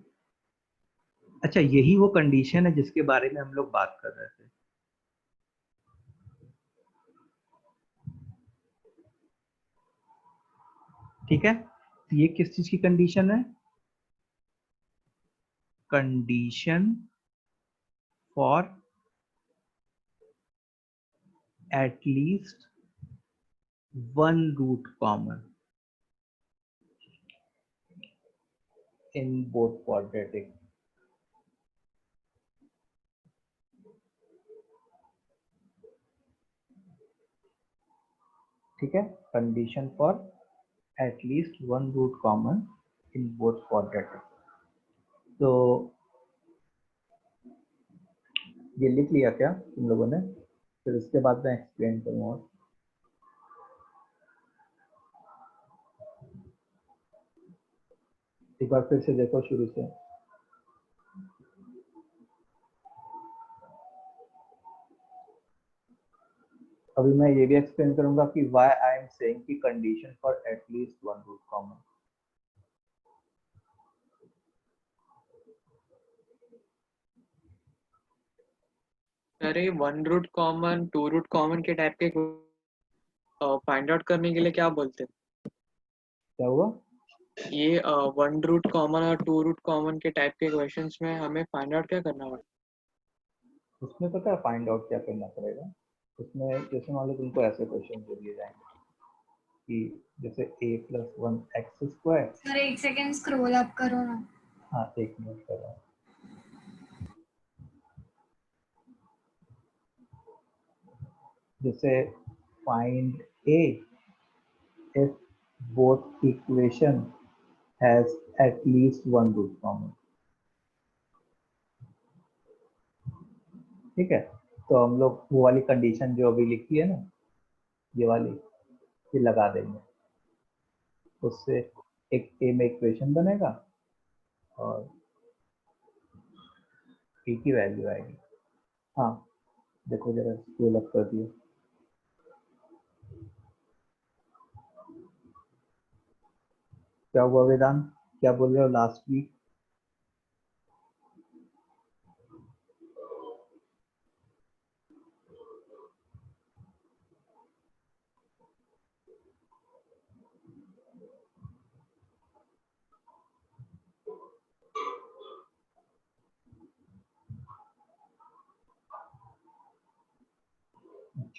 अच्छा, यही वो कंडीशन है जिसके बारे में हम लोग बात कर रहे थे। ठीक है, तो ये किस चीज की कंडीशन है, condition for at least one root common in both quadratic. ठीक है, condition for at least one root common in both quadratic. तो ये लिख लिया क्या तुम लोगों ने, फिर उसके बाद मैं एक्सप्लेन करूंगा। एक बार फिर से देखो शुरू से। अभी मैं ये भी एक्सप्लेन करूंगा कि व्हाई आई एम सेइंग कि condition for at least one root common. अरे 1 रूट कॉमन 2 रूट कॉमन के टाइप के फाइंड आउट करने के लिए क्या बोलते हैं? क्या हुआ, ये 1 रूट कॉमन और 2 रूट कॉमन के टाइप के क्वेश्चंस में हमें फाइंड आउट क्या करना पड़ता उसमें पता है फाइंड आउट क्या करना पड़ेगा, उसमें जैसे मान लो तुमको ऐसे क्वेश्चन दे दिए जाएंगे कि जैसे a+1x²। सर एक सेकेंड स्क्रॉल अप करो ना। हाँ, एक मिनट कर रहा हूँ। जैसे find a if both equation has at least one root common। ठीक है, तो हम लोग वो वाली कंडीशन जो अभी लिखी है ना, ये वाली, ये लगा देंगे, उससे एक a में इक्वेशन बनेगा और p की वैल्यू आएगी। हाँ देखो जरा स्केल अप कर दिया। क्या हुआ वेदांत, क्या बोल रहे हो लास्ट वीक?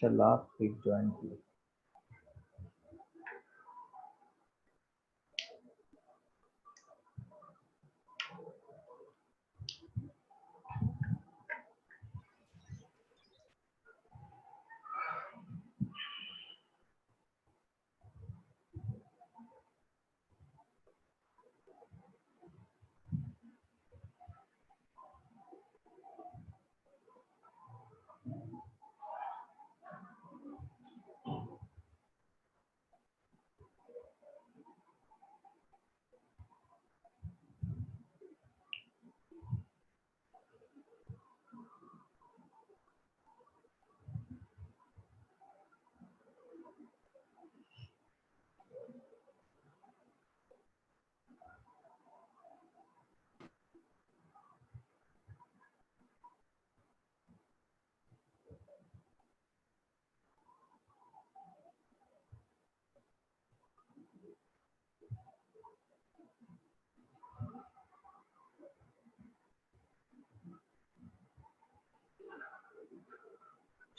अच्छा लास्ट वीक ज्वाइन किया।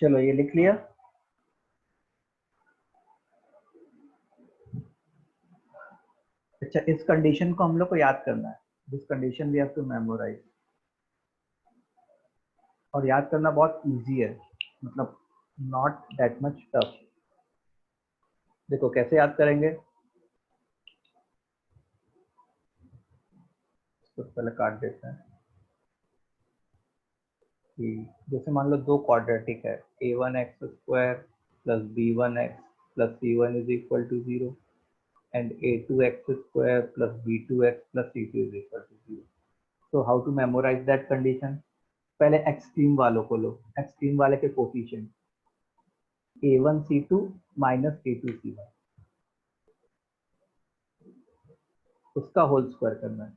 चलो ये लिख लिया। अच्छा इस कंडीशन को हम लोग को याद करना है। This condition we have to memorize, और याद करना बहुत इजी है, मतलब नॉट दैट मच टफ। देखो कैसे याद करेंगे, तो पहले काट देते हैं कि जैसे मान लो दो क्वाड्रेटिक है, a1x square plus b1x plus c1 is equal to 0 and a2x square plus b2x plus c2 is equal to 0। तो how to memorize that condition? पहले एक्सट्रीम वालों को लो, एक्सट्रीम वाले के कोफिशिएंट a1c2 माइनस a2c1, उसका whole square करना है।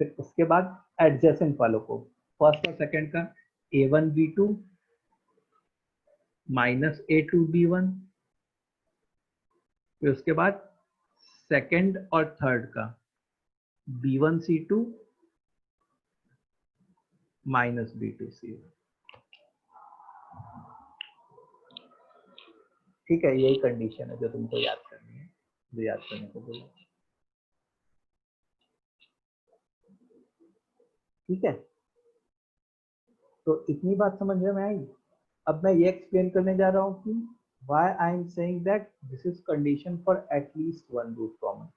फिर उसके बाद एडजेसेंट वालों को, फर्स्ट और सेकंड का a1b2 माइनस a2b1, फिर उसके बाद सेकंड और थर्ड का b1c2 माइनस b2c1। ठीक है, यही कंडीशन है जो तुमको याद करनी है, जो याद करने को बोला। ठीक है, तो इतनी बात समझ में आई। अब मैं ये एक्सप्लेन करने जा रहा हूं कि why I am saying that this is condition for at least one root common।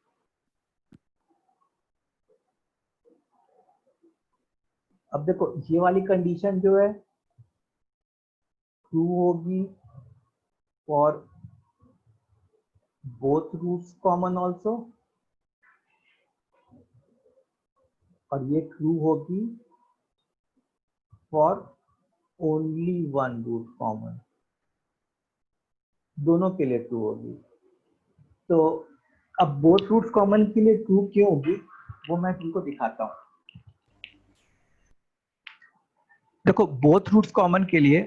अब देखो ये वाली कंडीशन जो है ट्रू होगी for both roots common also, और ये ट्रू होगी for only one root common, दोनों के लिए ट्रू होगी। तो अब बोथ रूट्स कॉमन के लिए ट्रू क्यों होगी वो मैं तुमको दिखाता हूं। देखो बोथ रूट्स कॉमन के लिए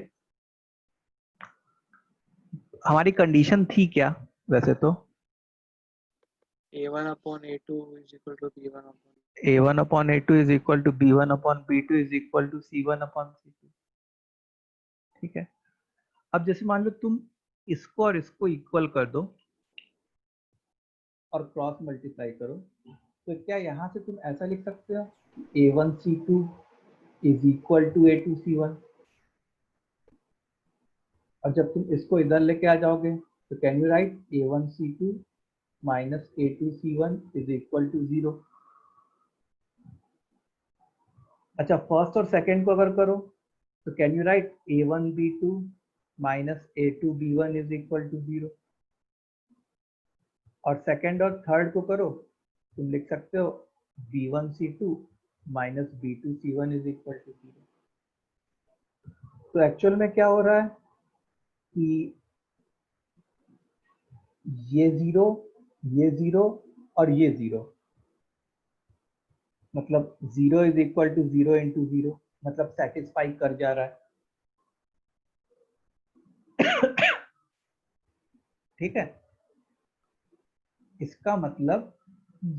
हमारी कंडीशन थी क्या वैसे तो, a1 upon a2 is equal to b1 upon a1 upon a2 is equal to b1 upon b2 is equal to c1 upon c2। ठीक है, अब जैसे मान लो तुम इसको और इसको इक्वल कर दो और क्रॉस मल्टीप्लाई करो, तो क्या यहाँ से तुम ऐसा लिख सकते हो a1c2 is equal to a2c1, और जब तुम इसको इधर लेके आ जाओगे तो can you write a1c2 minus a2c1 is equal to 0। अच्छा फर्स्ट और सेकंड को अगर करो तो can you write a1b2 minus a2b1 is equal to 0, और सेकंड और थर्ड को करो तुम लिख सकते हो b1c2 minus b2c1 is equal to 0। तो एक्चुअल में क्या हो रहा है कि ये 0 और ये 0, मतलब 0 इज इक्वल टू 0 इंटू 0, मतलब सेटिस्फाई कर जा रहा है। ठीक है, इसका मतलब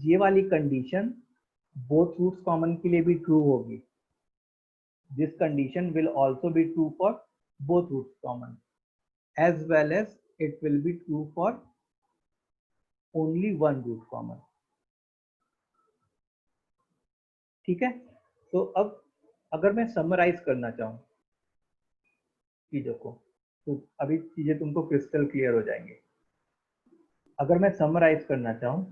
ये वाली कंडीशन बोथ रूट्स कॉमन के लिए भी ट्रू होगी। This condition will also be true for both roots common. as well as it will be true for only one root common. ठीक है, तो अब अगर मैं समराइज करना चाहूँ चीजों को, तो अभी चीजें तुमको क्रिस्टल क्लियर हो जाएंगे। अगर मैं समराइज करना चाहूँ,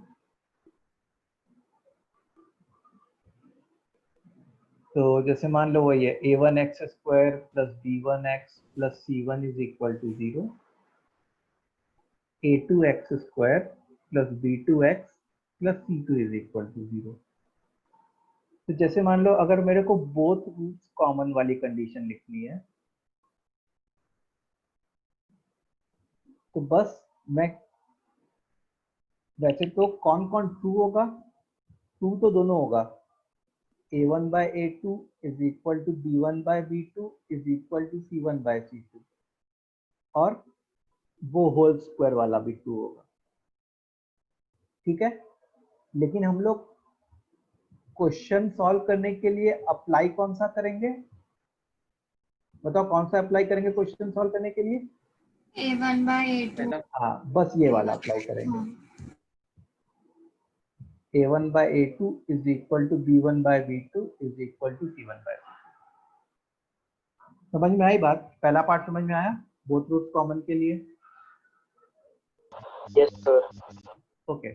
तो जैसे मान लो वही है a1x square plus b1x plus c1 is equal to 0, a2x square plus b2x plus c2 is equal to 0। तो जैसे मान लो अगर मेरे को बोथ रूट्स कॉमन वाली कंडीशन लिखनी है, तो बस मैं, वैसे तो कौन कौन ट्रू होगा, ट्रू तो दोनों होगा, a1 by a2 is equal to b1 by b2 is equal to c1 by c2, और वो होल स्क्वायर वाला भी ट्रू होगा। ठीक है, लेकिन हम लोग क्वेश्चन सॉल्व करने के लिए अप्लाई कौन सा करेंगे, बताओ कौन सा अप्लाई करेंगे क्वेश्चन सॉल्व करने के लिए? A1 by A2। पहला हाँ, बस ये वाला अप्लाई करेंगे। a1 by a2 is equal to b1 by b2 is equal to c1 by c2। समझ में आई बात? पहला पार्ट समझ में आया बोथ रूट्स कॉमन के लिए? Yes sir. ओके,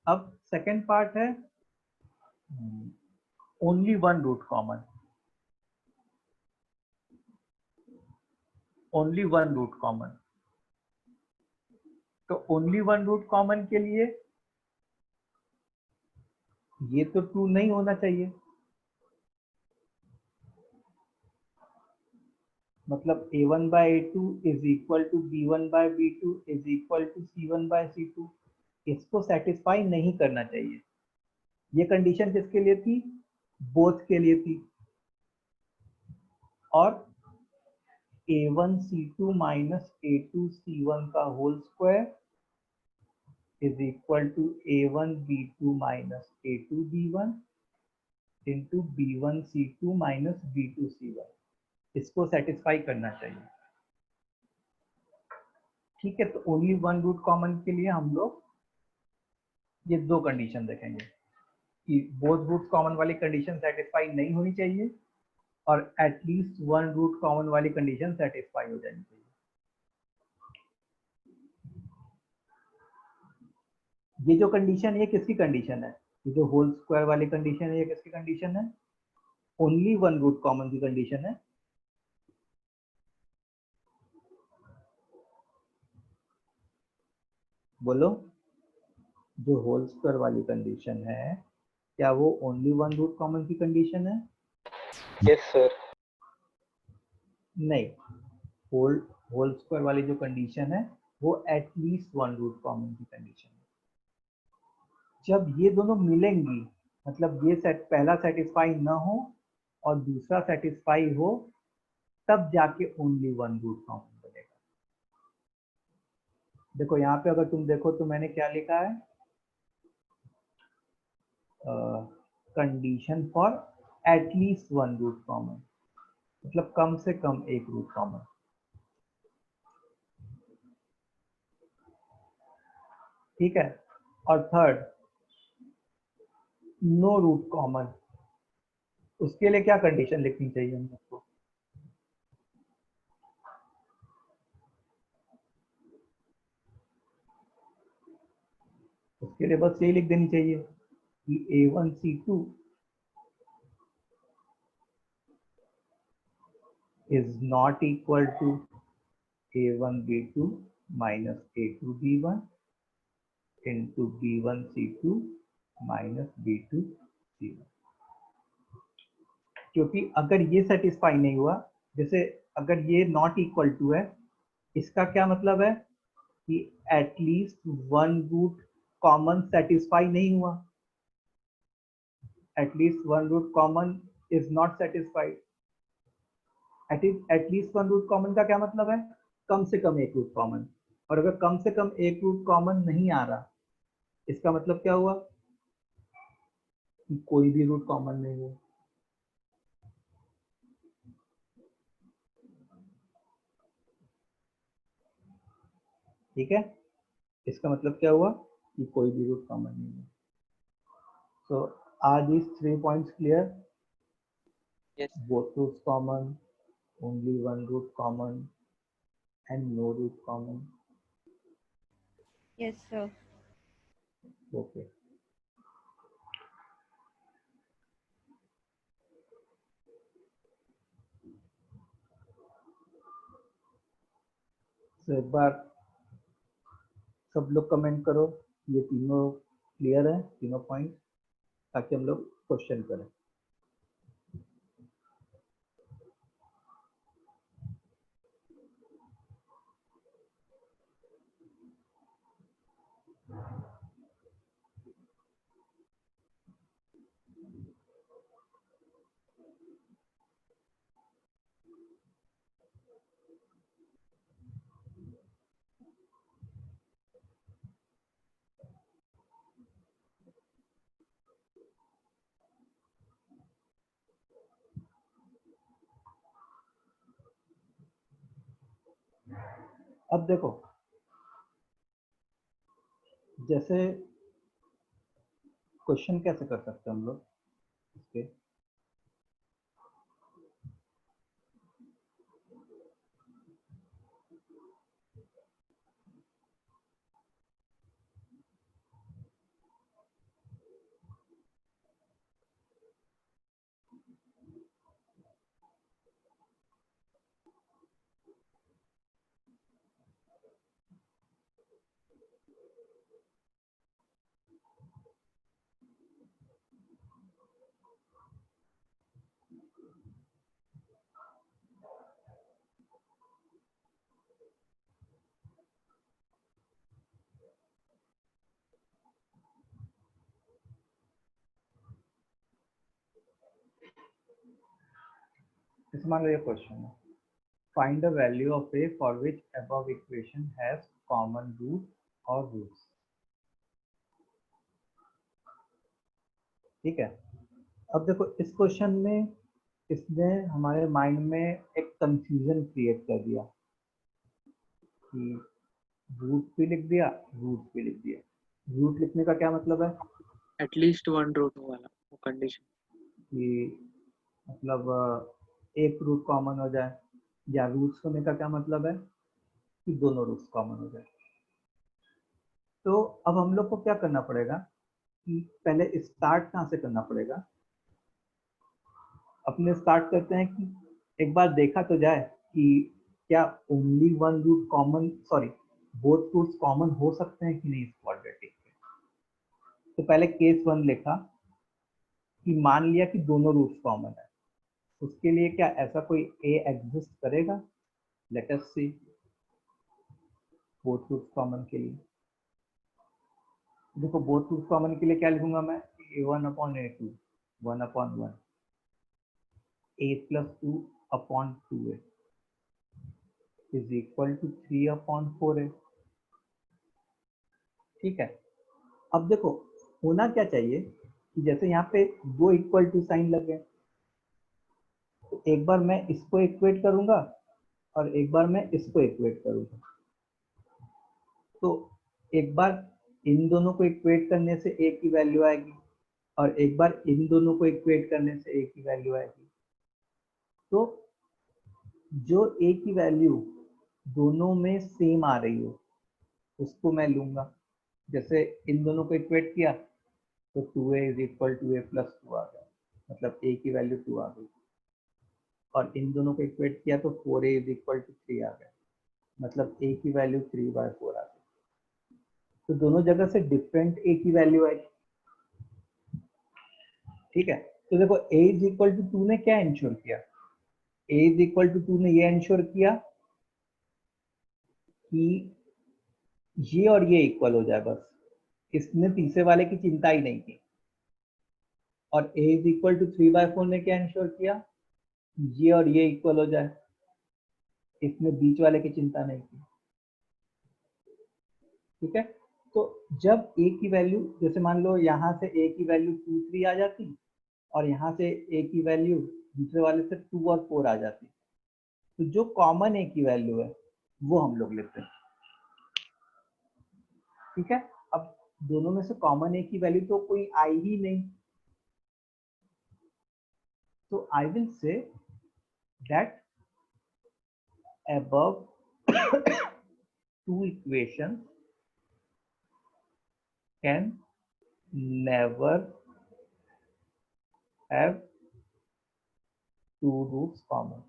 अब सेकंड पार्ट है only one root common. Only one root common, तो ओनली वन रूट कॉमन के लिए ये तो ट्रू नहीं होना चाहिए, मतलब a1 by a2 is equal to b1 by b2 is equal to c1 by c2, इसको सेटिस्फाई नहीं करना चाहिए। ये कंडीशन किसके लिए थी? बोथ के लिए थी। और a1 c2 minus a2 c1 का whole square is equal to a1 b2 minus a2 b1 into b1 c2 minus b2 c1, इसको सेटिस्फाई करना चाहिए। ठीक है, तो ओनली वन रूट कॉमन के लिए हम लोग ये दो कंडीशन देखेंगे कि बोथ रूट कॉमन वाली कंडीशन सेटिस्फाई नहीं होनी चाहिए और एटलीस्ट वन रूट कॉमन वाली कंडीशन सेटिस्फाई हो जानी चाहिए। ये जो कंडीशन है ये किसकी कंडीशन है? ये जो होल स्क्वायर वाली कंडीशन है ये किसकी कंडीशन है? ओनली वन रूट कॉमन की कंडीशन है। बोलो, जो होल स्क्वायर वाली कंडीशन है क्या वो ओनली वन रूट कॉमन की कंडीशन है? Yes sir. नहीं, होल स्क्वायर वाली जो कंडीशन है वो एटलीस्ट वन रूट कॉमन की कंडीशन है। जब ये दोनों मिलेंगी, मतलब ये सेट पहला सेटिस्फाई ना हो और दूसरा सेटिस्फाई हो, तब जाके ओनली वन रूट कॉमन बनेगा। देखो यहाँ पे अगर तुम देखो तो मैंने क्या लिखा है, condition for at least one root common, मतलब कम से कम एक रूट कॉमन। ठीक है, और थर्ड नो रूट कॉमन, उसके लिए क्या कंडीशन लिखनी चाहिए हम लोग को? उसके लिए बस यही लिख देनी चाहिए कि a1 c2 is not equal to a1 b2 minus a2 b1 into b1 c2 minus b2 c1। क्योंकि अगर ये सेटिस्फाई नहीं हुआ, जैसे अगर ये नॉट इक्वल टू है, इसका क्या मतलब है कि at least one root common satisfy नहीं हुआ, at least one root common is not satisfied. At least one root common का क्या मतलब है? कम से कम एक रूट कॉमन, और अगर कम से कम एक रूट कॉमन नहीं आ रहा, इसका मतलब क्या हुआ कि कोई भी रूट कॉमन नहीं हुआ। ठीक है, इसका मतलब क्या हुआ कि कोई भी रूट कॉमन नहीं है। So are these 3 points clear? Yes. Both roots common, only one root common and no root common. Yes, sir. Okay, तो एक बार सब लोग कमेंट करो ये तीनों क्लियर है, तीनों पॉइंट, ताकि हम लोग क्वेश्चन करें। अब देखो, जैसे क्वेश्चन कैसे कर सकते हैं हम लोग इसके, जैसे मान लो ये क्वेश्चन है, find the value of a for which above equation has common root और रूट्स। ठीक है, अब देखो इस क्वेश्चन में इसने हमारे माइंड में एक कंफ्यूजन क्रिएट कर दिया कि रूट भी लिख दिया, रूट भी लिख दिया। रूट लिखने का क्या मतलब है एटलीस्ट वन रूट वाला वो कंडीशन। कि मतलब एक रूट कॉमन हो जाए, या रूट्स होने का क्या मतलब है कि दोनों रूट्स कॉमन हो जाए। तो अब हम लोग को क्या करना पड़ेगा कि पहले स्टार्ट कहाँ से करना पड़ेगा। अपने स्टार्ट करते हैं कि एक बार देखा तो जाए कि क्या only one root common, sorry both roots common हो सकते हैं कि नहीं इस क्वाड्रेटिक के। तो पहले केस वन लिखा कि मान लिया कि दोनों रूट्स कॉमन है, उसके लिए क्या ऐसा कोई ए एग्जिस्ट करेगा। Let us C both roots common के लिए। देखो बोथ रूट्स कॉमन के लिए क्या लिखूंगा मैं, a1/a2 1/1 a+2/2a is equal to 3/4a। ठीक है, अब देखो होना क्या चाहिए कि जैसे यहाँ पे दो इक्वल टू साइन लगे, तो एक बार मैं इसको इक्वेट करूंगा और एक बार मैं इसको इक्वेट करूंगा। तो एक बार इन दोनों को इक्वेट करने से ए की वैल्यू आएगी और एक बार इन दोनों को इक्वेट करने से ए की वैल्यू आएगी। तो जो ए की वैल्यू दोनों में सेम आ रही हो उसको मैं लूंगा। जैसे इन दोनों को इक्वेट किया तो 2a is equal to a+2 आ गया, मतलब a की वैल्यू 2 आ गई। और इन दोनों को इक्वेट किया तो 4a इज इक्वल टू 3 आ गया, मतलब a की वैल्यू 3/4 आ गई। तो दोनों जगह से डिफरेंट a की वैल्यू आई। ठीक है, तो देखो a इज इक्वल टू 2 ने क्या इंश्योर किया, a इज इक्वल टू 2 ने ये इंश्योर किया कि ये और ये इक्वल हो जाए, बस इसने तीसरे वाले की चिंता ही नहीं की। और a इज इक्वल टू 3/4 ने क्या इंश्योर किया, ये और ये इक्वल हो जाए, इसने बीच वाले की चिंता नहीं की। ठीक है, तो जब a की वैल्यू, जैसे मान लो यहाँ से a की वैल्यू 2, 3 आ जाती और यहाँ से a की वैल्यू दूसरे वाले से 2 और 4 आ जाती, तो जो कॉमन a की वैल्यू है वो हम लोग लेते हैं। ठीक है, अब दोनों में से कॉमन एक ही वैल्यू तो कोई आई ही नहीं, तो I will say that above two equations can never have two roots common.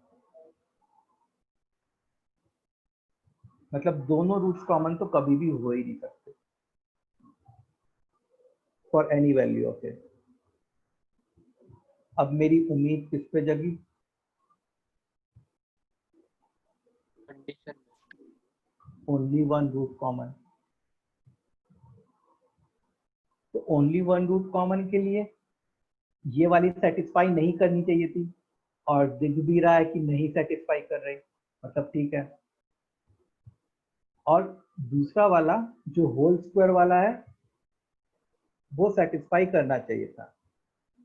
मतलब दोनों रूट्स कॉमन तो कभी भी हो ही नहीं सकते for any value of a. अब मेरी उम्मीद किस पे जगी? Condition only one root common. तो ओनली वन रूट कॉमन के लिए ये वाली सेटिस्फाई नहीं करनी चाहिए थी, और दिख भी रहा है कि नहीं सेटिस्फाई कर रही, मतलब ठीक है। और दूसरा वाला जो होल स्क्वायर वाला है वो सेटिस्फाई करना चाहिए था।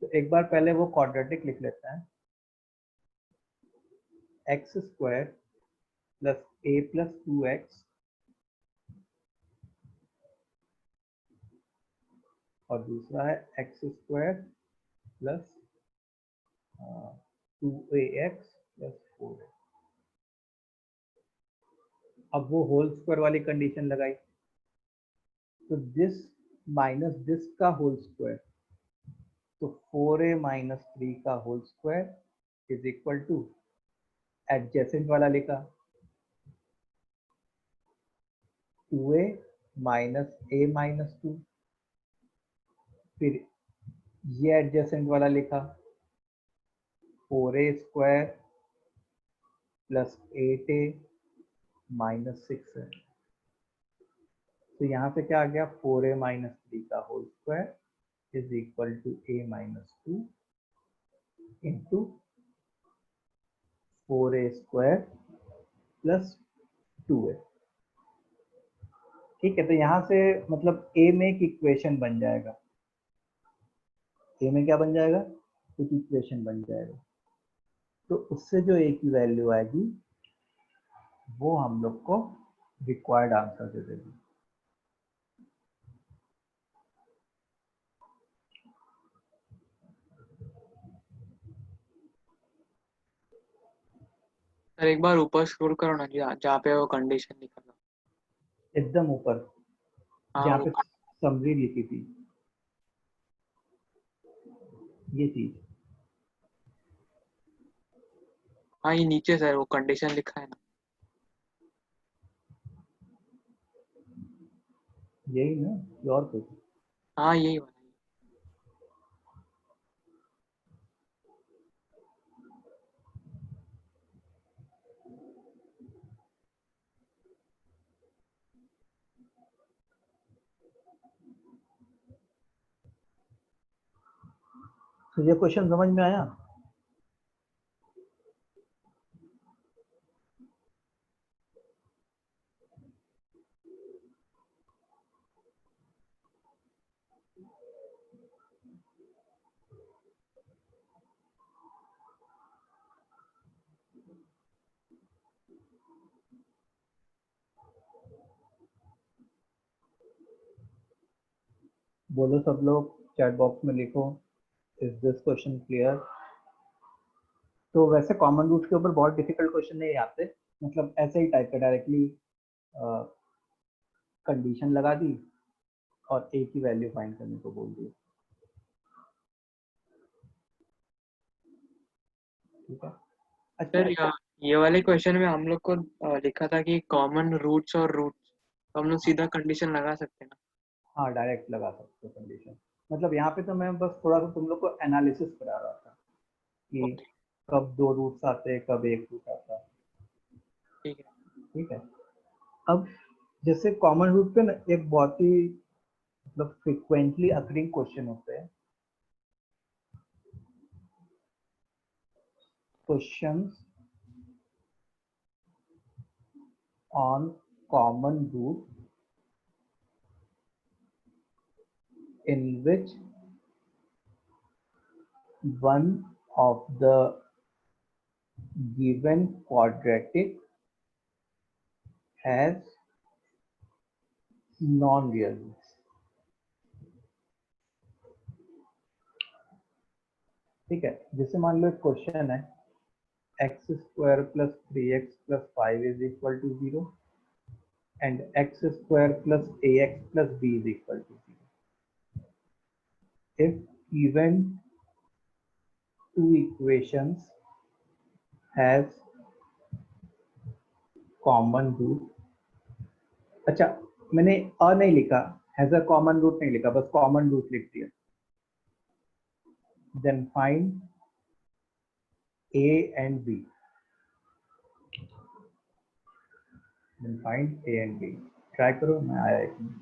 तो एक बार पहले वो क्वाड्रेटिक लिख लेते हैं, x square plus A plus 2x और दूसरा है x square plus 2ax plus 4। अब वो होल स्क्वायर वाली कंडीशन लगाई, तो दिस माइनस दिस का होल स्क्वायर, तो 4a माइनस 3 का whole square is equal to adjacent वाला लिखा 2a माइनस a माइनस 2, फिर ये एडजेसेंट वाला लिखा 4a square plus 8a minus 6 है। तो यहाँ पे क्या आ गया, 4a माइनस 3 का whole square is equal to a minus 2 into 4a square plus 2a। ठीक है, तो यहाँ से मतलब a में एक इक्वेशन बन जाएगा, a में क्या बन जाएगा, एक इक्वेशन बन जाएगा। तो उससे जो a की वैल्यू आएगी वो हम लोग को रिक्वायर्ड आंसर दे देगी। सर एक बार ऊपर स्क्रॉल करो ना, जहाँ पे वो कंडीशन लिखा था। एकदम ऊपर हाँ जहाँ वो पे समरी लिखी थी, ये चीज। हाँ ये नीचे सर वो कंडीशन लिखा है ना। यही ना, ये और कुछ? हाँ यही वाला है। तो ये क्वेश्चन समझ में आया? बोलो सब लोग, चैट बॉक्स में लिखो, इज दिस क्वेश्चन क्लियर? तो वैसे कॉमन रूट के ऊपर बहुत डिफिकल्ट क्वेश्चन नहीं आते, मतलब ऐसे ही टाइप का डायरेक्टली कंडीशन लगा दी और ए की वैल्यू फाइंड करने को बोल दिया। ठीक है, सर अच्छा। ये वाले क्वेश्चन में हम लोग को लिखा था कि कॉमन रूट्स और रूट्स, तो हम लोग सीधा कंडीशन लगा सकते हैं ना। हाँ, डायरेक्ट लगा सकते हो कंडीशन। मतलब यहाँ पे तो मैं बस थोड़ा सा तुम लोग को एनालिसिस करा रहा था कि ओके कब दो रूट्स आते हैं, कब एक रूट आता है। ठीक है। ठीक है, अब जैसे कॉमन रूट पे ना एक बहुत ही मतलब फ्रिक्वेंटली अकरिंग क्वेश्चन होते हैं, questions on common root in which one of the given quadratic has non real roots. ठीक है, जैसे मान लो एक क्वेश्चन है x square plus 3x plus 5 is equal to 0 and x square plus ax plus b is equal to 0. If given two equations has common root, अच्छा मैंने अ नहीं लिखा, हैज अ कॉमन रूट नहीं लिखा, बस कॉमन रूट लिख दिया। Then find a and b. Then find a and b. Try करो, मैं आया एक मिनट।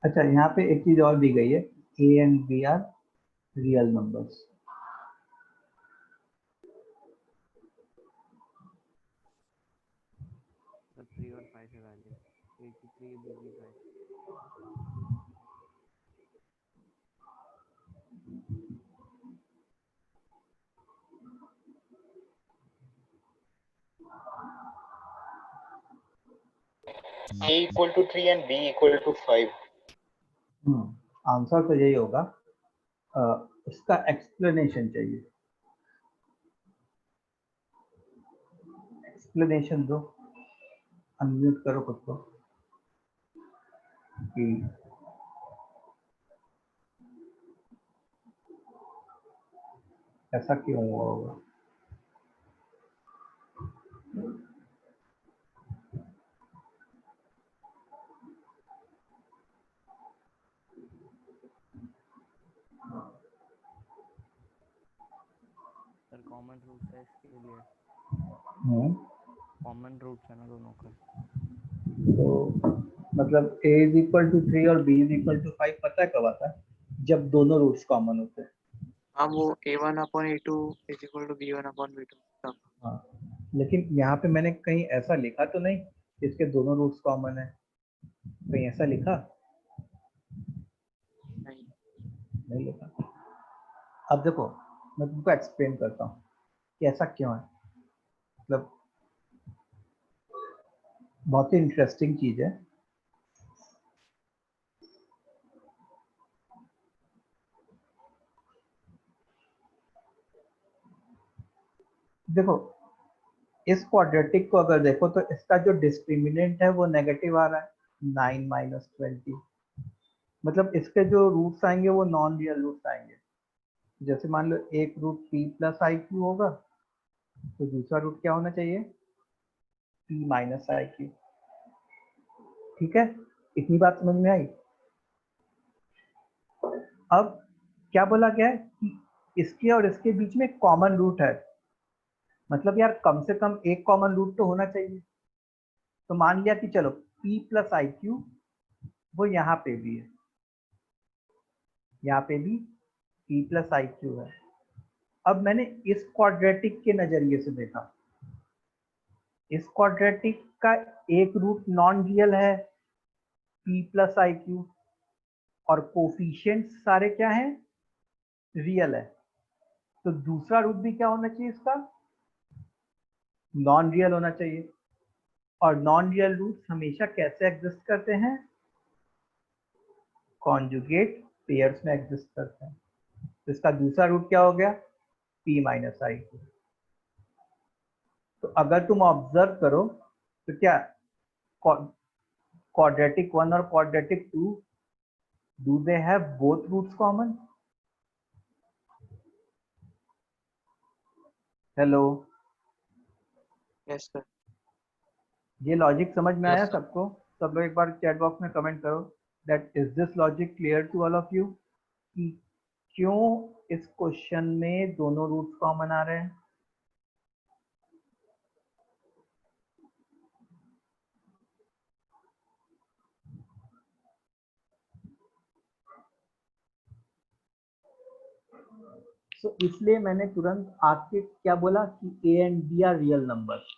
अच्छा, यहाँ पे एक चीज और दी गई है, a and b are real numbers. तो 3 और 5 है वैल्यू, a की 3 b की 5। A equal to 3 and B equal to 5. Answer तो यही होगा। इसका एक्सप्लेनेशन चाहिए, एक्सप्लेनेशन दो, अनम्यूट करो खुद को कि ऐसा क्यों हुआ होगा। सर कॉमन रूट्स है इसके लिए, कॉमन रूट्स है ना दोनों का। तो मतलब a इज इक्वल टू 3 और b इज इक्वल टू 5 पता है कब आता है? जब दोनों रूट्स कॉमन होते हैं। हाँ, वो a1/a2 is equal to b1/b2 तब। हाँ, लेकिन यहाँ पे मैंने कहीं ऐसा लिखा तो नहीं इसके दोनों रूट्स कॉमन है, कहीं ऐसा लिखा नहीं लिखा। अब देखो, मैं तुमको एक्सप्लेन करता हूँ कि ऐसा क्यों है। मतलब बहुत ही इंटरेस्टिंग चीज है। देखो, इस क्वाड्रेटिक को अगर देखो तो इसका जो डिस्क्रिमिनेंट है वो नेगेटिव आ रहा है, 9 माइनस 20। मतलब इसके जो रूट्स आएंगे वो नॉन रियल रूट्स आएंगे। जैसे मान लो एक root p plus i q होगा, तो दूसरा रूट क्या होना चाहिए, p माइनस आई क्यू। ठीक है, इतनी बात समझ में आई। अब क्या बोला गया है कि इसके और इसके बीच में कॉमन रूट है, मतलब यार कम से कम एक कॉमन रूट तो होना चाहिए। तो मान लिया कि चलो p प्लस आई क्यू वो यहाँ पे भी है, यहाँ पे भी p प्लस आई क्यू है। अब मैंने इस क्वाड्रेटिक के नजरिए से देखा, इस क्वाड्रेटिक का एक रूट नॉन रियल है p प्लस आई क्यू, और कोफिशिएंट सारे क्या हैं, रियल है। तो दूसरा रूट भी क्या होना चाहिए इसका, नॉन रियल होना चाहिए। और नॉन रियल रूट्स हमेशा कैसे एग्जिस्ट करते हैं? कॉन्जुगेट पेयर्स में एग्जिस्ट करते हैं। तो इसका दूसरा रूट क्या हो गया? p माइनस आई। तो अगर तुम ऑब्जर्व करो तो क्या quadratic 1 और quadratic 2, do they have both roots common? Hello, yes sir. ये लॉजिक समझ में Yes, आया sir. सबको? सब लोग एक बार चैट बॉक्स में कमेंट करो that is this logic clear to all of you कि क्यों इस क्वेश्चन में दोनों रूट्स कॉमन आ रहे हैं? इसलिए मैंने तुरंत आपके क्या बोला कि a and b are real numbers.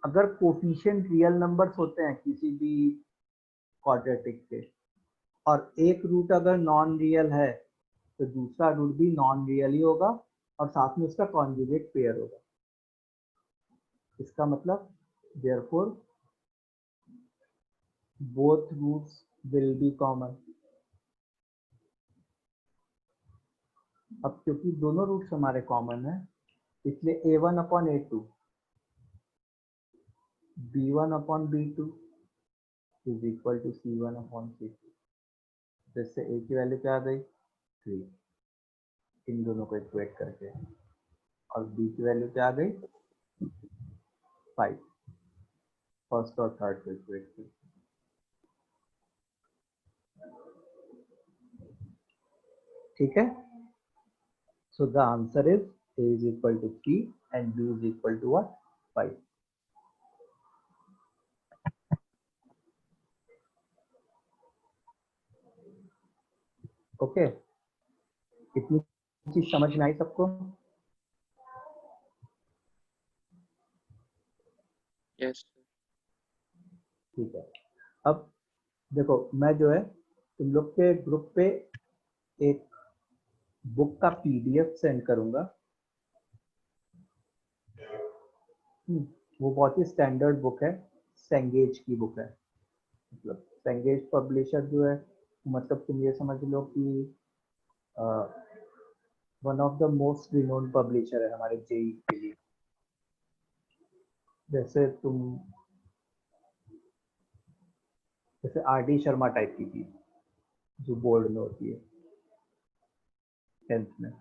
अगर कोफिशिएंट रियल नंबर्स होते हैं किसी भी क्वाड्रेटिक के और एक रूट अगर नॉन रियल है तो दूसरा रूट भी नॉन रियल ही होगा और साथ में उसका कॉन्जुगेट पेयर होगा। इसका मतलब therefore both roots will be common. अब क्योंकि दोनों रूट्स हमारे कॉमन है इसलिए a1 upon a2 b1 upon b2 is equal to c1 upon c2। जिससे a की वैल्यू क्या आ गई? 3, इन दोनों को इक्वेट करके, और b की वैल्यू क्या आ गई? 5, फर्स्ट और थर्ड को इक्वेट करके। ठीक है, so the answer is a is equal to 3 and b is equal to what? 5. Okay, इतनी चीज समझ में आई सबको? यस। ठीक है, अब देखो मैं जो है तुम लोग के ग्रुप पे एक बुक का पीडीएफ सेंड करूंगा। वो बहुत ही स्टैंडर्ड बुक है, सेंगेज की बुक है। मतलब सेंगेज पब्लिशर जो है, मतलब तुम ये समझ लो कि one of the most renowned publisher है हमारे जेई के लिए। जैसे आर.डी. शर्मा टाइप की चीज जो बोर्ड में होती है 10th में।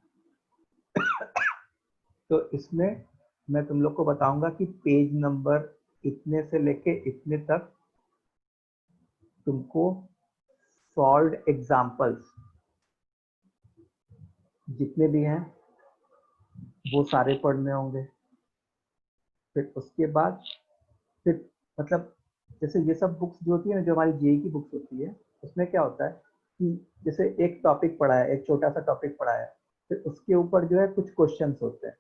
तो इसमें मैं तुम लोग को बताऊंगा कि पेज नंबर इतने से लेके इतने तक तुमको सॉल्व्ड एग्जाम्पल्स जितने भी हैं वो सारे पढ़ने होंगे। फिर उसके बाद फिर मतलब जैसे ये सब बुक्स जो होती है ना, जो हमारी जेई की बुक्स होती है, उसमें क्या होता है कि जैसे एक टॉपिक पढ़ा है, एक छोटा सा टॉपिक पढ़ा है, फिर उसके ऊपर जो है कुछ क्वेश्चंस होते हैं।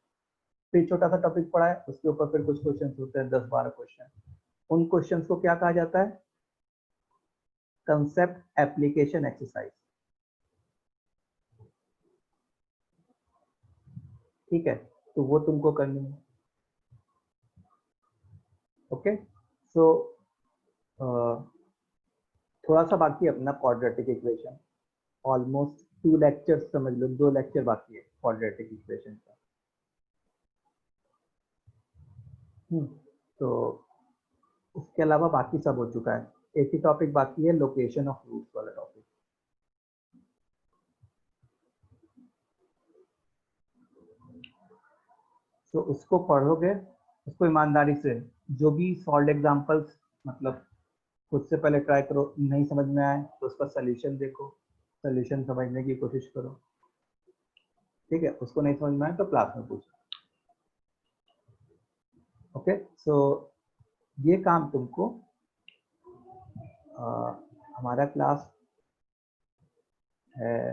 फिर छोटा सा टॉपिक पढ़ा है, उसके ऊपर फिर कुछ क्वेश्चंस होते हैं, 10-12 क्वेश्चन। उन क्वेश्चंस को क्या कहा जाता है? Concept application exercise. ठीक है, तो वो तुमको करनी है। ओके, सो थोड़ा सा बाकी है अपना क्वाड्रेटिक इक्वेशन। ऑलमोस्ट 2 लेक्चर्स समझ लो, 2 लेक्चर बाकी है क्वाड्रेटिक इक्वेशन का। तो उसके अलावा बाकी सब हो चुका है। एक ही टॉपिक बाकी है, लोकेशन ऑफ रूट्स वाला टॉपिक। तो उसको पढ़ोगे, उसको ईमानदारी से, जो भी सॉल्व एग्जांपल्स मतलब खुद से पहले ट्राई करो, नहीं समझ में आए तो उसका सॉल्यूशन देखो, सॉल्यूशन समझने की कोशिश करो। ठीक है, उसको नहीं समझ में आए तो क्लास में पूछो। ओके, सो ये काम तुमको हमारा क्लास है,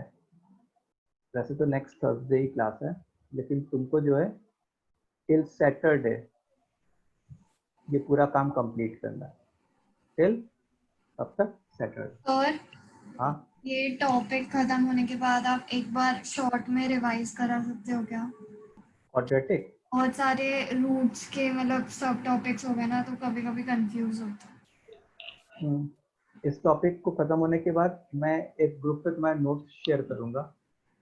वैसे तो नेक्स्ट थर्सडे ही क्लास है, लेकिन तुमको जो है टिल सैटरडे ये पूरा काम कंप्लीट करना है। टिल अब तक सैटरडे। और हाँ, ये टॉपिक खत्म होने के बाद आप एक बार शॉर्ट में रिवाइज करा सकते हो क्या? क्वाड्रेटिक बहुत सारे रूट्स के मतलब सब टॉपिक्स हो गए ना, तो कभी कभी कंफ्यूज होता है। इस टॉपिक को खत्म होने के बाद मैं एक ग्रुप पे तुम्हारे नोट्स शेयर करूंगा,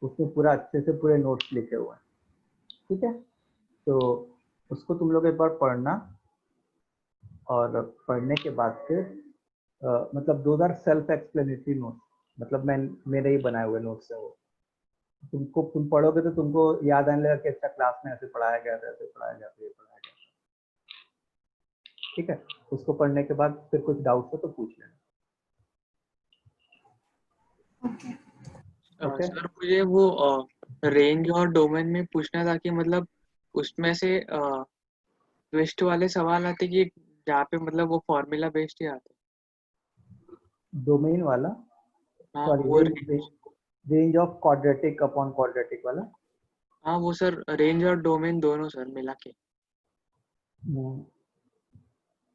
उसमें पूरा अच्छे से पूरे नोट्स लिखे हुए हैं, ठीक है? तो उसको तुम लोग एक बार पढ़ना, और पढ़ने के बाद फिर मतलब 2000 सेल्फ एक्सप्लेनेटरी नोट्स, मतलब मैं मेरे ही बनाए हुए नोट्स है वो। तुम पढ़ोगे तो तुमको याद आने लगेगा कि अच्छा क्लास में ऐसे पढ़ाया गया था, ऐसे पढ़ाया गया था, ये पढ़ाया गया था, ठीक है? उसको पढ़ने के बाद फिर कुछ डाउट हो तो पूछ लेना। ओके। ओके, सर मुझे वो रेंज और डोमेन में पूछना था कि मतलब उसमें से ट्विस्ट वाले सवाल आते कि जहाँ पे मतलब वो फॉर्मूला बेस्ड ही आते। डोमेन वाला, हाँ सॉरी, वो range of quadratic upon quadratic वाला। हाँ वो सर रेंज और डोमेन दोनों सर मिला के।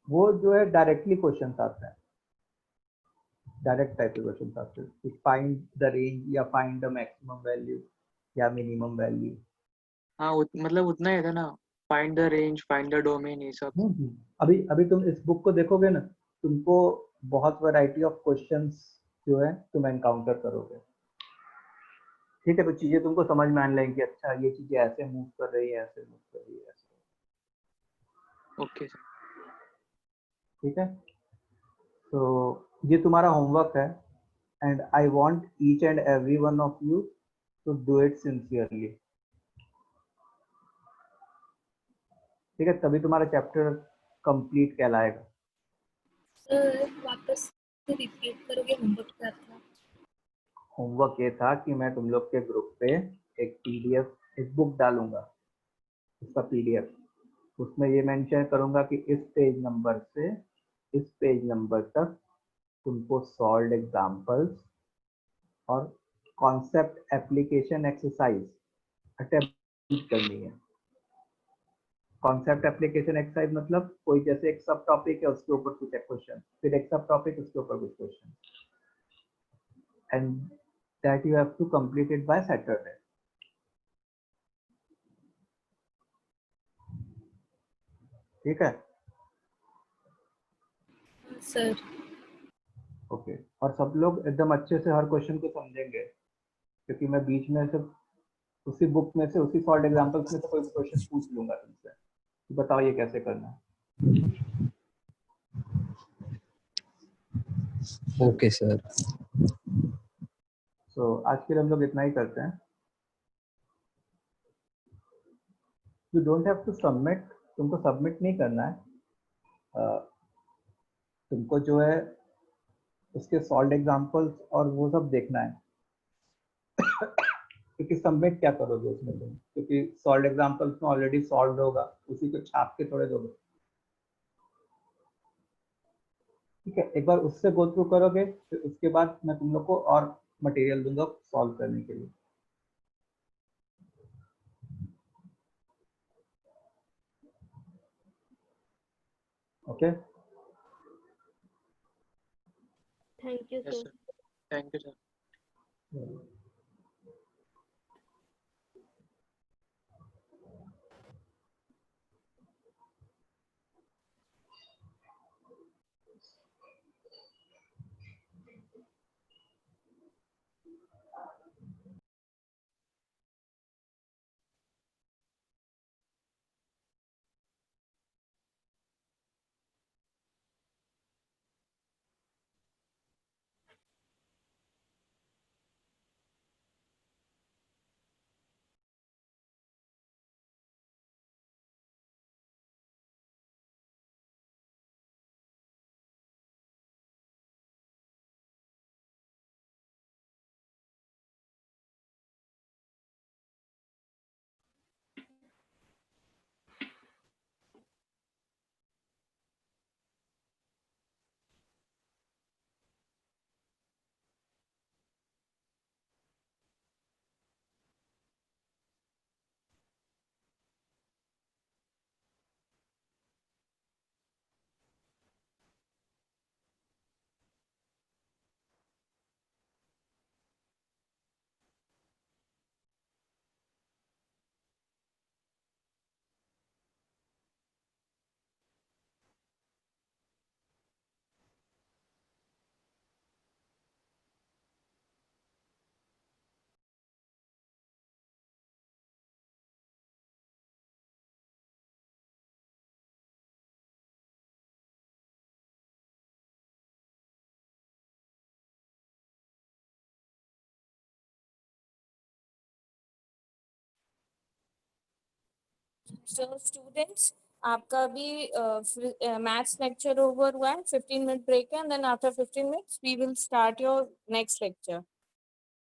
वो जो है डायरेक्टली क्वेश्चन आते हैं, डायरेक्ट टाइप के क्वेश्चन आते हैं कि फाइंड द रेंज या फाइंड द मैक्सिमम वैल्यू या मिनिमम वैल्यू। हाँ मतलब उतना ही था ना, find the range find the domain ये सब। अभी अभी तुम इस बुक को देखोगे ना, तुमको बहुत वैरायटी ऑफ क्वेश्चंस जो है तुम एनकाउंटर करोगे, ठीक है? तो चीजें तुमको समझ में आने लगेंगी, अच्छा ये चीजें ऐसे मूव कर रही है, ऐसे मूव कर रही है, ऐसे। Okay sir. ठीक है, तो ये तुम्हारा होमवर्क है, and I want each and every one of you to do it sincerely, ठीक है? तभी तुम्हारा चैप्टर कंप्लीट कहलाएगा। सर वापस से रिपीट करोगे, होमवर्क क्या था? होमवर्क ये था कि मैं तुम लोग के ग्रुप पे एक पीडीएफ, एक बुक डालूंगा, उसका पीडीएफ, उसमें ये मेंशन करूंगा कि इस पेज नंबर से इस पेज नंबर तक तुमको सॉल्व्ड एग्जांपल्स और कॉन्सेप्ट एप्लीकेशन एक्सरसाइज अटेम्प्ट करनी है। कॉन्सेप्ट एप्लीकेशन एक्सरसाइज मतलब कोई जैसे एक सब टॉपिक है, उसके ऊपर कुछ क्वेश्चन, फिर एक सब टॉपिक, उसके ऊपर कुछ question, and that you have to complete it by Saturday. ठीक है? सर ओके, और सब लोग एकदम अच्छे से हर क्वेश्चन को समझेंगे, क्योंकि मैं बीच में से उसी बुक में से, उसी सॉल्व एग्जांपल्स में से कोई क्वेश्चन पूछ लूंगा तुमसे कि बताओ ये कैसे करना है। Okay sir. सो आज के लिए हम लोग इतना ही करते हैं। You don't have to submit, तुमको सबमिट नहीं करना है, तुमको जो है उसके सॉल्व एग्जांपल्स और वो सब देखना है, क्योंकि सबमिट क्या करोगे उसमें तुम, क्योंकि सॉल्व एग्जांपल्स में ऑलरेडी सॉल्व होगा, उसी को छाप के थोड़े दोगे। ठीक है, एक बार उससे गो थ्रू करोगे, फिर उसके बाद मैं तुम लोग को और मटेरियल दूंगा सॉल्व करने के लिए। Okay, thank you yes sir. Sir, thank you sir. So students, आपका अभी मैथ्स लेक्चर ओवर हुआ है, 15 मिनट ब्रेक है, and then after 15 minutes we will start your next lecture.